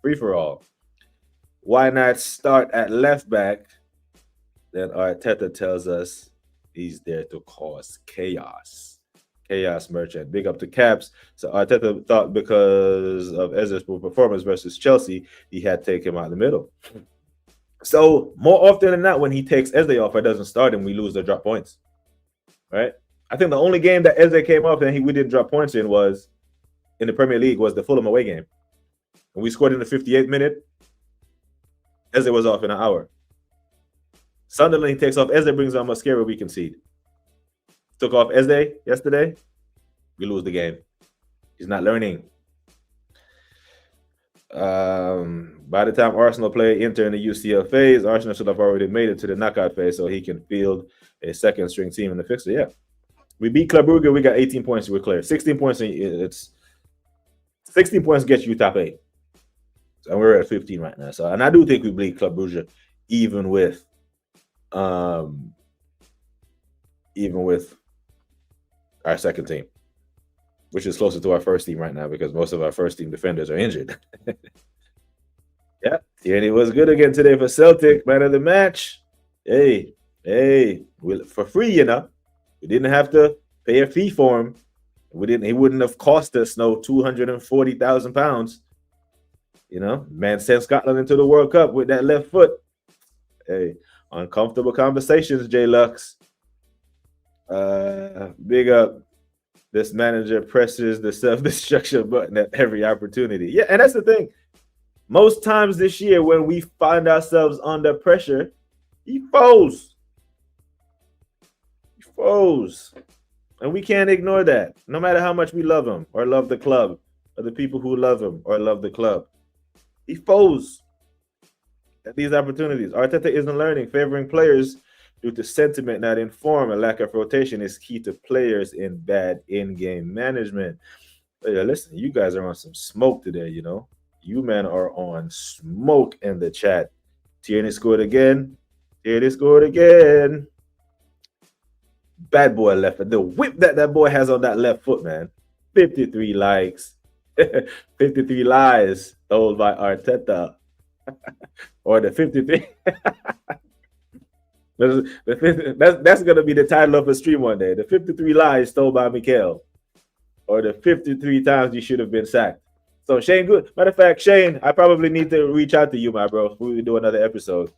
Free for all. Why not start at left back? Then Arteta tells us he's there to cause chaos. Chaos merchant. Big up to Caps. So Arteta thought because of Ezra's performance versus Chelsea, he had to take him out in the middle. So more often than not, when he takes Eze off or doesn't start him, we lose or drop points. Right? I think the only game that Eze came off and we didn't drop points in was in the Premier League was the Fulham away game. And we scored in the 58th minute. Eze was off in an hour. Sunderland, he takes off Eze, brings on Mascara, we concede. Took off Eze yesterday, we lose the game. He's not learning. By the time Arsenal play Inter in the UCL phase, Arsenal should have already made it to the knockout phase so he can field a second string team in the fixture. Yeah. We beat Club Brugge, we got 18 points, we're clear. 16 points, it's 16 points gets you top 8. And we're at 15 right now. So, and I do think we beat Club Brugge even with our second team, which is closer to our first team right now because most of our first team defenders are injured. Yeah, Tierney was good again today for Celtic, man of the match. Hey, for free, you know. We didn't have to pay a fee for him. He wouldn't have cost us no £240,000. You know, man sent Scotland into the World Cup with that left foot. Hey, uncomfortable conversations, J Lux. Big up. This manager presses the self-destruction button at every opportunity. Yeah, and that's the thing. Most times this year when we find ourselves under pressure, he folds. He folds. And we can't ignore that, no matter how much we love him or love the club or the people who love him or love the club. He folds at these opportunities. Arteta isn't learning. Favoring players due to sentiment, not in form, and lack of rotation is key to players in bad in-game management. Hey, listen, you guys are on some smoke today, you know. You men are on smoke in the chat. Tierney scored again. Tierney scored again. Bad boy left foot. The whip that boy has on that left foot, man. 53 likes. 53 lies told by Arteta. or the 53. That's going to be the title of a stream one day. The 53 lies told by Mikael, or the 53 times you should have been sacked. So Shane, good. Matter of fact, Shane, I probably need to reach out to you, my bro. We will do another episode.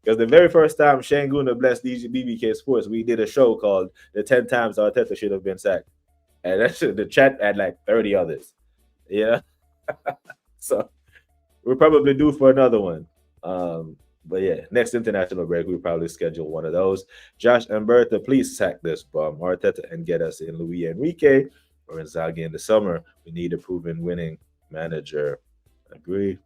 Because the very first time Shane Guna blessed BBK Sports, we did a show called The 10 Times Arteta Should Have Been Sacked. And that's the chat had like 30 others. Yeah. So we're probably due for another one. But yeah, next international break, we'll probably schedule one of those. Josh and Bertha, please sack this bum, Arteta, and get us in Luis Enrique or Inzaghi in the summer. We need a proven winning manager. Agree.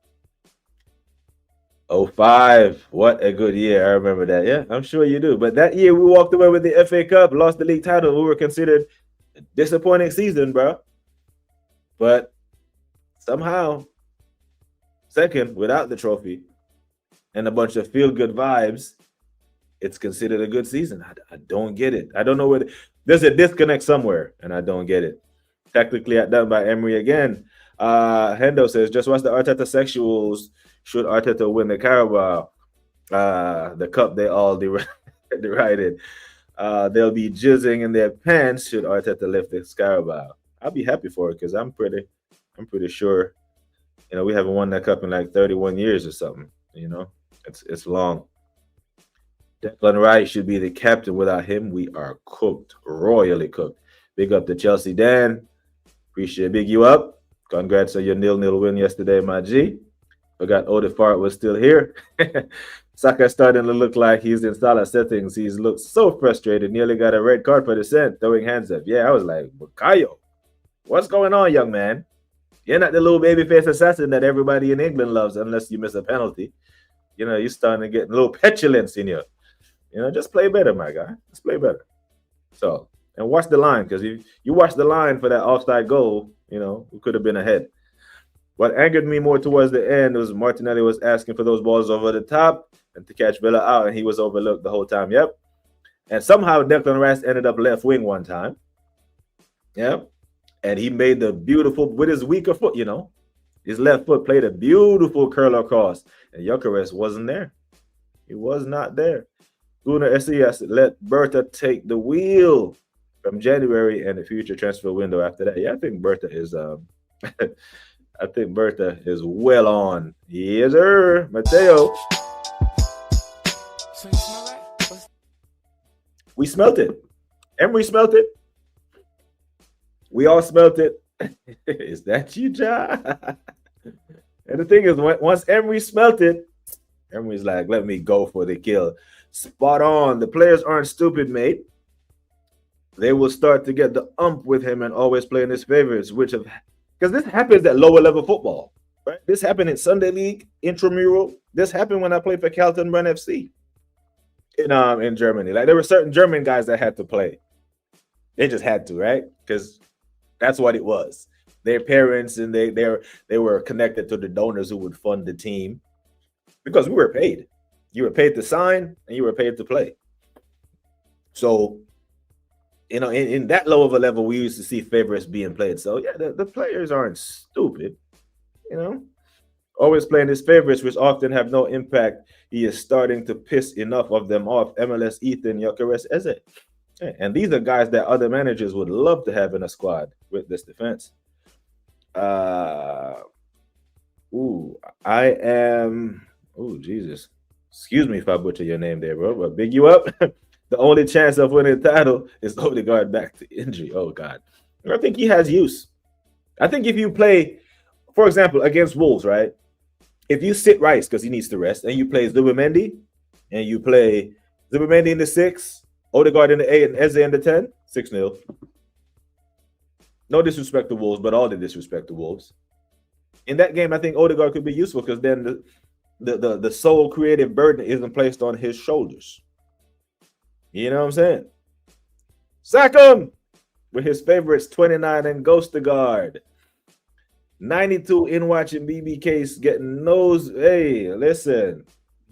05, what a good year. I remember that. Yeah, I'm sure you do. But that year we walked away with the FA Cup, lost the league title. We were considered a disappointing season, bro. But somehow, second, without the trophy and a bunch of feel-good vibes, it's considered a good season. I don't get it. I don't know where there's a disconnect somewhere, and I don't get it. Tactically done by Emery again. Hendo says, just watch the Arteta sexuals. Should Arteta win the Carabao, the cup they all derided, they'll be jizzing in their pants should Arteta lift the Carabao. I'll be happy for it because I'm pretty sure, we haven't won that cup in like 31 years or something. It's long. Declan Rice should be the captain. Without him, we are cooked, royally cooked. Big up to Chelsea Dan. Appreciate big you up. Congrats on your 0-0 win yesterday, my G. Forgot Odefart was still here. Saka starting to look like he's in Salah settings. He's looked so frustrated. Nearly got a red card for dissent, throwing hands up. Yeah, I was like, Bukayo, what's going on, young man? You're not the little babyface assassin that everybody in England loves unless you miss a penalty. You're starting to get a little petulance in you. Just play better, my guy. Just play better. So, and watch the line, because if you watch the line for that offside goal, we could have been ahead. What angered me more towards the end was Martinelli was asking for those balls over the top and to catch Villa out, and he was overlooked the whole time. Yep. And somehow Declan Rice ended up left wing one time. Yep. And he made the beautiful, with his weaker foot, his left foot played a beautiful curl across, and Gyökeres wasn't there. He was not there. Gunnar SES let Bertha take the wheel from January and the future transfer window after that. Yeah, I think Bertha is I think Bertha is well on. Yes, sir. Mateo. So you smell that? We smelt it. Emery smelt it. We all smelt it. Is that you, John? And the thing is, once Emery smelt it, Emery's like, let me go for the kill. Spot on. The players aren't stupid, mate. They will start to get the ump with him and always play in his favorites, because this happens at lower level football, right? This happened in Sunday League, intramural. This happened when I played for Carlton Run FC in Germany. Like, there were certain German guys that had to play. They just had to, right? Because that's what it was. Their parents and they were connected to the donors who would fund the team, because we were paid. You were paid to sign and you were paid to play. So, in that low of a level, we used to see favorites being played. So, yeah, the players aren't stupid, Always playing his favorites, which often have no impact. He is starting to piss enough of them off. MLS Ethan, Gyökeres Eze. And these are guys that other managers would love to have in a squad with this defense. Jesus. Excuse me if I butcher your name there, bro, but big you up. The only chance of winning the title is Odegaard back to injury. Oh, God. I think he has use. I think if you play, for example, against Wolves, right? If you sit Rice because he needs to rest, and you play Zubimendi, and you play Zubimendi in the 6, Odegaard in the 8, and Eze in the 10, 6-0. No disrespect to Wolves, but all the disrespect to Wolves. In that game, I think Odegaard could be useful, because then the sole creative burden isn't placed on his shoulders. You know what I'm saying? Sack him with his favorites, 29 and Ghostagard. 92 in watching BBK's getting nose. Hey, listen,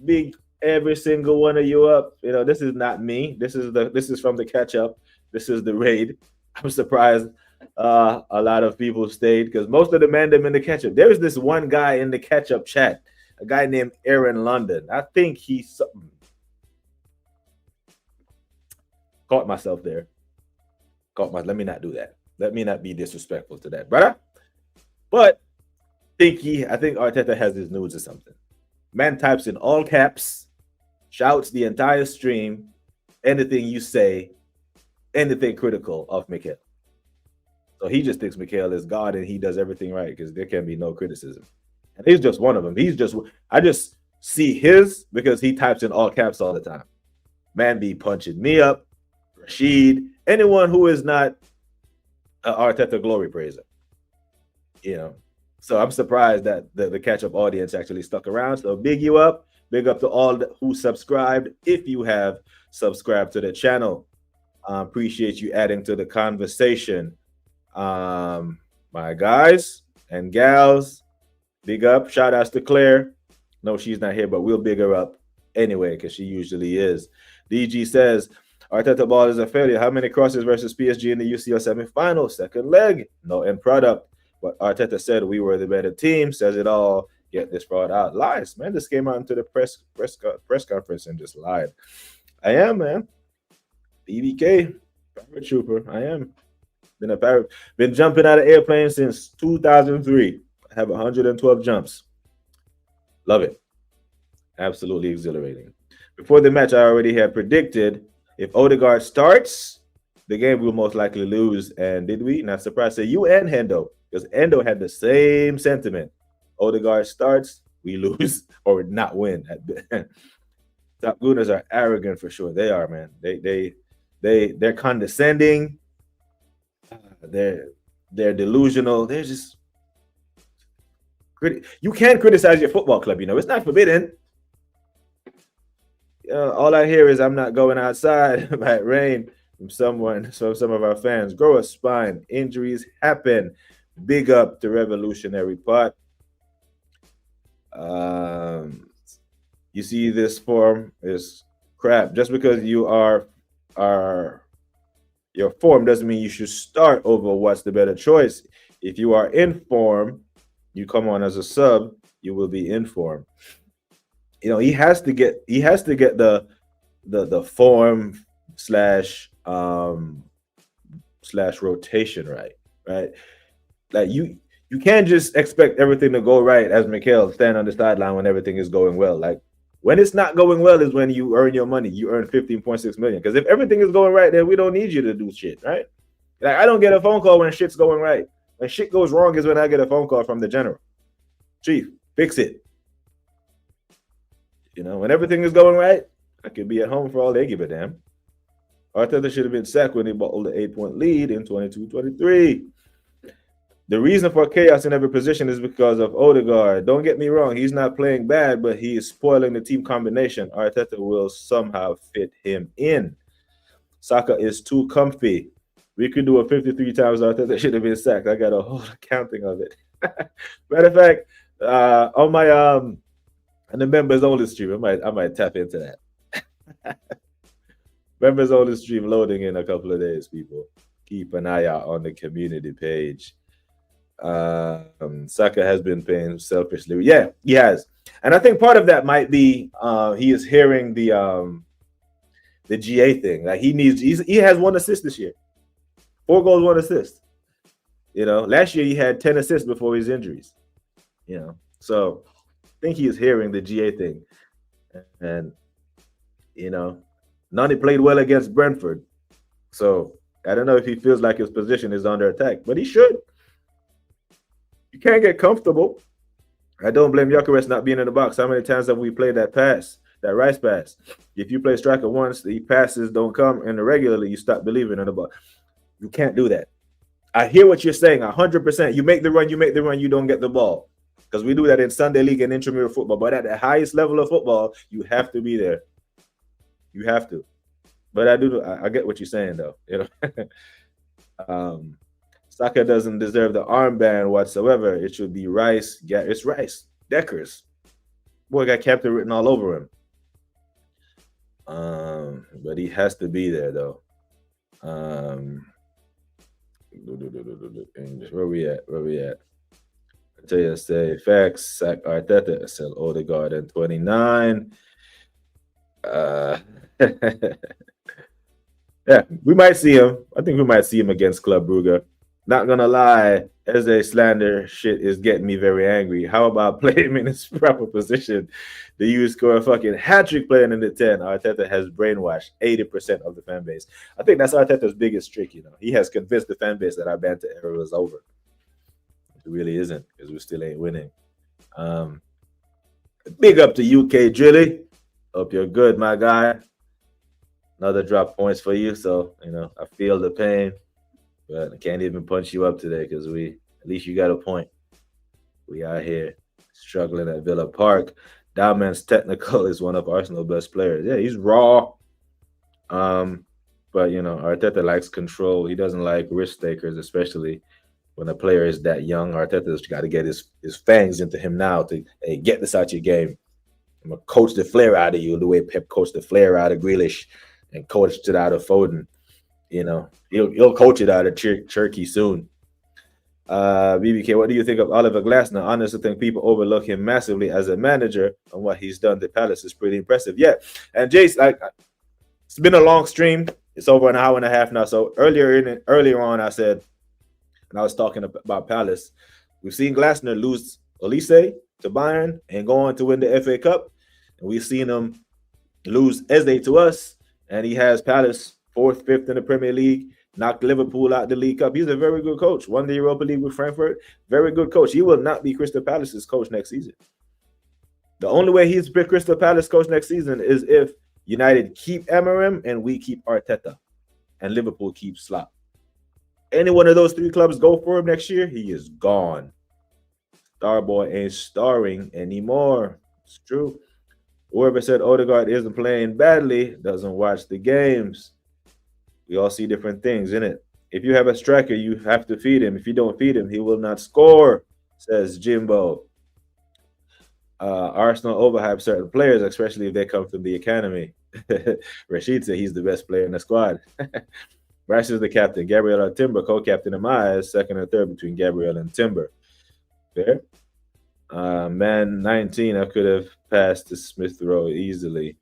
big every single one of you up. This is not me. This is from the catch up. This is the raid. I'm surprised a lot of people stayed, because most of the mandem in the catch up. There's this one guy in the catch up chat. a guy named Aaron London. I think he's caught myself there. Let me not do that. Let me not be disrespectful to that, brother. But I think Arteta has his news or something. Man types in all caps, shouts the entire stream, anything you say, anything critical of Mikel. So he just thinks Mikel is God and he does everything right because there can be no criticism. And he's just one of them. I just see his because he types in all caps all the time. Man be punching me up, Rashid, anyone who is not an Arteta glory praiser. You know, so I'm surprised that the catch-up audience actually stuck around. So big you up. Big up to all who subscribed. If you have subscribed to the channel, appreciate you adding to the conversation. My guys and gals, big up. Shout outs to Claire. No, she's not here, but we'll big her up anyway because she usually is. DG says, Arteta ball is a failure. How many crosses versus PSG in the UCL semifinal? Second leg. No end product. But Arteta said we were the better team. Says it all. Get this brought out. Lies, man. Just came out into the press conference and just lied. I am, man. BBK, paratrooper. I am. Been jumping out of airplanes since 2003. I have 112 jumps. Love it. Absolutely exhilarating. Before the match, I already had predicted if Odegaard starts, the game will most likely lose. And did we? Not surprised. Say you and Hendo, because Hendo had the same sentiment. Odegaard starts, we lose or not win. Top Gooners are arrogant for sure. They are, man. They're condescending. They're delusional. They're just you can criticize your football club. You know it's not forbidden. All I hear is I'm not going outside. Might rain from some of our fans. Grow a spine. Injuries happen. Big up to Revolutionary Pot. You see, this form is crap. Just because you are your form doesn't mean you should start over what's the better choice. If you are in form, you come on as a sub, you will be in form. You know, he has to get the form slash rotation right. Like you can't just expect everything to go right as Mikel stand on the sideline when everything is going well. Like when it's not going well is when you earn your money. You earn 15.6 million. Because if everything is going right, then we don't need you to do shit, right? Like I don't get a phone call when shit's going right. When shit goes wrong is when I get a phone call from the general. Chief, fix it. You know, when everything is going right, I could be at home for all they give a damn. Arteta should have been sacked when he bottled the 8-point lead in 22-23. The reason for chaos in every position is because of Odegaard. Don't get me wrong, he's not playing bad, but he is spoiling the team combination. Arteta will somehow fit him in. Saka is too comfy. We could do a 53 times Arteta should have been sacked. I got a whole accounting of it. Matter of fact, on my and the members only stream, I might tap into that. Members only stream loading in a couple of days, people. Keep an eye out on the community page. Saka has been paying selfishly. Yeah, he has. And I think part of that might be he is hearing the GA thing. Like he has 1 assist this year. 4 goals, 1 assist. You know, last year he had 10 assists before his injuries. You know, so I think he is hearing the GA thing. And you know, Nani played well against Brentford. So I don't know if he feels like his position is under attack, but he should. You can't get comfortable. I don't blame Gyökeres not being in the box. How many times have we played that pass, that Rice pass? If you play striker once, the passes don't come, and regularly you stop believing in the box. You can't do that. I hear what you're saying 100%. You make the run, you don't get the ball. Because we do that in Sunday League and intramural football. But at the highest level of football, you have to be there. You have to. But I get what you're saying, though. You know, Saka doesn't deserve the armband whatsoever. It should be Rice. Yeah, it's Rice. Deckers. Boy got captain written all over him. But he has to be there, though. Where we at? tell you, say facts, sack Arteta, sell Odegaard in 29. Uh, yeah, we might see him. I think we might see him against Club Brugge. Not gonna lie, as a slander shit is getting me very angry. How about play him in his proper position? The U score a fucking hat trick playing in the 10. Arteta has brainwashed 80% of the fan base. I think that's Arteta's biggest trick, you know. He has convinced the fan base that our banter era is over. It really isn't, because we still ain't winning. Big up to UK Drilly. Hope you're good, my guy. Another drop points for you. So, you know, I feel the pain. But I can't even punch you up today because at least you got a point. We out here struggling at Villa Park. Dowman's technical is one of Arsenal's best players. Yeah, he's raw. But you know, Arteta likes control. He doesn't like risk takers, especially when a player is that young. Arteta's got to get his fangs into him now to get this out your game. I'm gonna coach the flair out of you the way Pep coached the flair out of Grealish and coached it out of Foden. You know, he'll coach it out of Turkey soon. BBK, what do you think of Oliver Glasner? I honestly think people overlook him massively as a manager, and what he's done to Palace is pretty impressive. Yeah, and Jace, like, it's been a long stream. It's over an hour and a half now. So earlier on, I said, and I was talking about Palace, we've seen Glasner lose Olise to Bayern and go on to win the FA Cup, and we've seen him lose Eze to us, and he has Palace 4th, 5th in the Premier League, knocked Liverpool out the League Cup. He's a very good coach. Won the Europa League with Frankfurt. Very good coach. He will not be Crystal Palace's coach next season. The only way he's Crystal Palace coach next season is if United keep Amorim and we keep Arteta and Liverpool keeps Slot. Any one of those 3 clubs go for him next year, he is gone. Starboy ain't starring anymore. It's true. Whoever said Odegaard isn't playing badly doesn't watch the games. We all see different things, innit? If you have a striker, you have to feed him. If you don't feed him, he will not score, says Jimbo. Arsenal overhype certain players, especially if they come from the academy. Rashid said he's the best player in the squad. Bryce is the captain. Gabriel or Timber, co-captain in my eyes, 2nd and 3rd between Gabriel and Timber. Fair? Man, 19, I could have passed to Smith Rowe easily.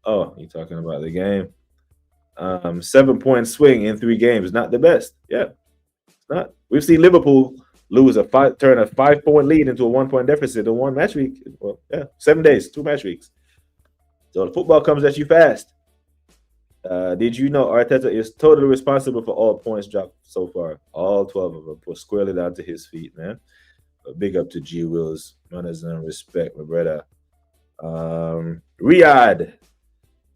Oh, you're talking about the game? 7-point swing in 3 games, not the best. Yeah, it's not. We've seen Liverpool lose turn a 5-point lead into a 1-point deficit in 1 match week. Well, yeah, 7 days, 2 match weeks. So the football comes at you fast. Did you know Arteta is totally responsible for all points dropped so far? All 12 of them put squarely down to his feet, man. But big up to G Wills. Manners and respect, my brother. Riyadh.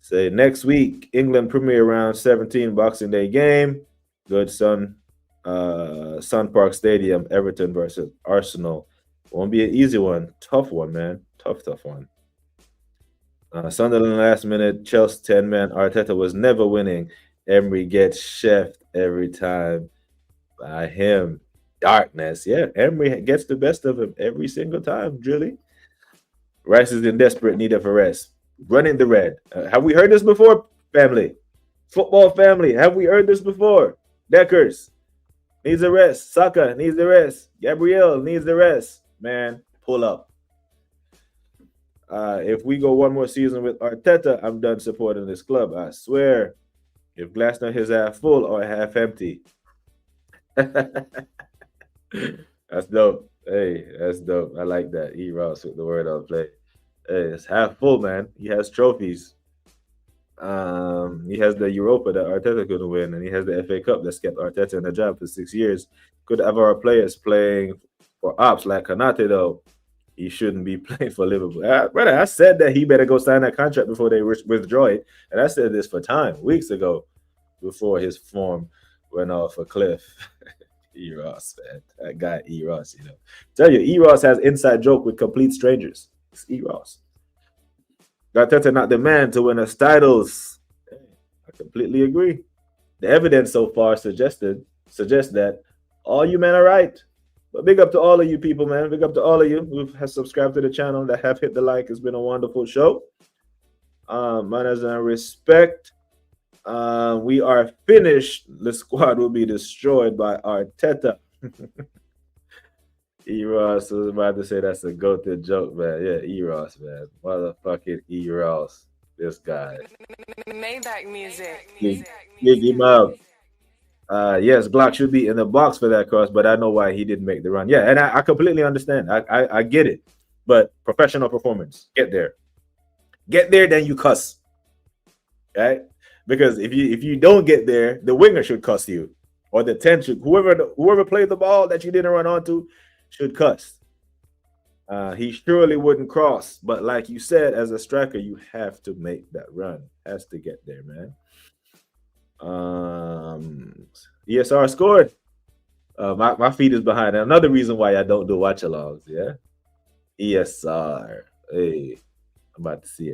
Say next week, England Premier Round 17 Boxing Day game. Good Sun Park Stadium, Everton versus Arsenal. Won't be an easy one. Tough one, man. Tough one. Sunderland last minute, Chelsea 10-man. Arteta was never winning. Emery gets chefed every time by him. Darkness. Yeah, Emery gets the best of him every single time, Drilly. Rice is in desperate need of a rest. Running the red. Have we heard this before, family? Football family, have we heard this before? Deckers needs a rest. Saka needs a rest. Gabriel needs a rest. Man, pull up. If we go one more season with Arteta, I'm done supporting this club. I swear. If Glasner is half full or half empty. That's dope. Hey, that's dope. I like that. E. Ross with the word on play. Hey, it's half full, man. He has trophies. He has the Europa that Arteta couldn't win, and he has the FA Cup that's kept Arteta in the job for 6 years. Could have our players playing for ops like Kanate, though. He shouldn't be playing for Liverpool. Brother, I said that he better go sign that contract before they withdraw it. And I said this for time, weeks ago, before his form went off a cliff. E. Ross, man. That guy, E. Ross, you know. Tell you, E. Ross has inside joke with complete strangers. It's E. Ross. Arteta not the man to win us titles. I completely agree. The evidence so far suggests that all you men are right. But big up to all of you people, man. Big up to all of you who have subscribed to the channel, that have hit the like. It's been a wonderful show. Manners and respect. We are finished. The squad will be destroyed by Arteta. E-Ross was about to say that's a go-to joke, man. Yeah, E-Ross, man. Motherfucking E-Ross. This guy. Maybach music. Dig him up. Yes, Glock should be in the box for that cross, but I know why he didn't make the run. Yeah, and I completely understand. I get it. But professional performance, get there. Get there, then you cuss. Right? Because if you don't get there, the winger should cuss you. Or the 10 should, whoever played the ball that you didn't run onto should cuss. He surely wouldn't cross, but like you said, as a striker, you have to make that run. Has to get there, man. ESR scored. My feet is behind. Another reason why I don't do watch-alongs. Yeah, ESR. Hey, I'm about to see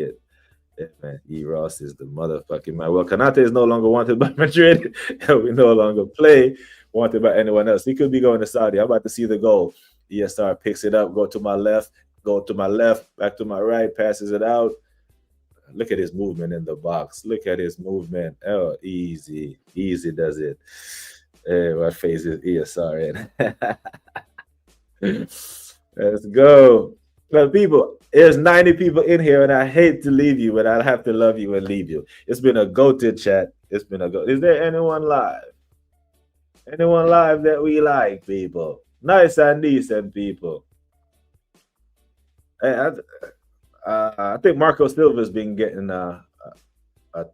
it. Yeah, man, E. Ross is the motherfucking man. Well, Kanate is no longer wanted by Madrid. We no longer play wanted by anyone else. He could be going to Saudi. I'm about to see the goal. ESR picks it up, go to my left, back to my right, passes it out. Look at his movement in the box. Look at his movement. Oh, easy does it. Hey, what face is ESR in? Let's go. Well, people, there's 90 people in here, and I hate to leave you, but I'll have to love you and leave you. It's been a goated chat. Is there anyone live? Anyone live that we like, people? Nice and decent people. Hey, I think Marco Silva's been getting a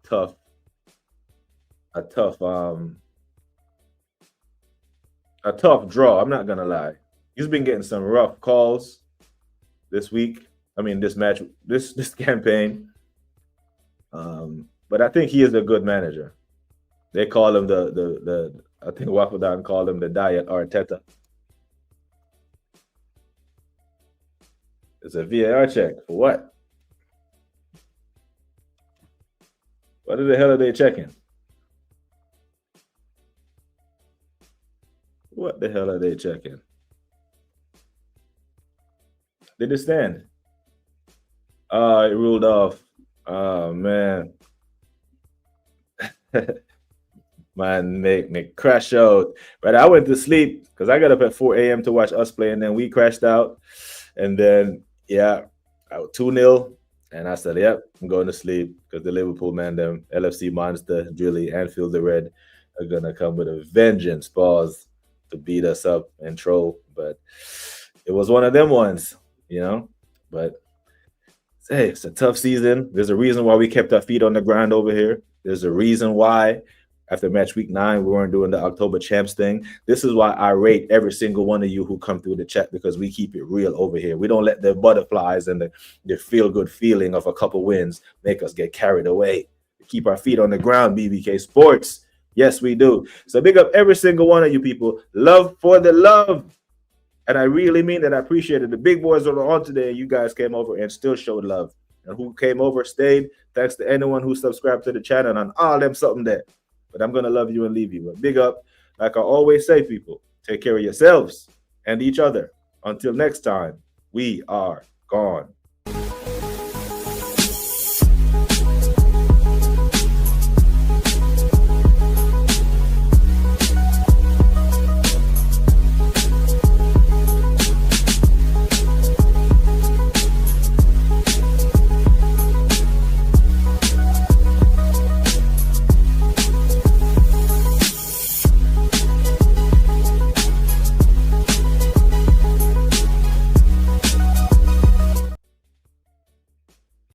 tough draw. I'm not gonna lie. He's been getting some rough calls this week. I mean, this match, this campaign. But I think he is a good manager. They call him the I think Waffle called him the Diet Arteta. It's a VAR check for what? What the hell are they checking? What the hell are they checking? Did it stand? Oh, it ruled off. Oh, man. Man, make me crash out. But I went to sleep because I got up at 4 a.m. to watch us play, and then we crashed out. And then, yeah, I was 2-0. And I said, yep, I'm going to sleep because the Liverpool man, them LFC Monster, Julie, Anfield the Red are going to come with a vengeance, pause, to beat us up and troll. But it was one of them ones, you know. But hey, it's a tough season. There's a reason why we kept our feet on the ground over here. There's a reason why after match week 9, we weren't doing the October champs thing. This is why I rate every single one of you who come through the chat, because we keep it real over here. We don't let the butterflies and the feel-good feeling of a couple wins make us get carried away. We keep our feet on the ground, BBK Sports. Yes, we do. So big up every single one of you people. Love for the love. And I really mean that. I appreciate it. The big boys that are on today, you guys came over and still showed love. And who came over, stayed. Thanks to anyone who subscribed to the channel and on all them something there. But I'm going to love you and leave you. But big up. Like I always say, people, take care of yourselves and each other. Until next time, we are gone.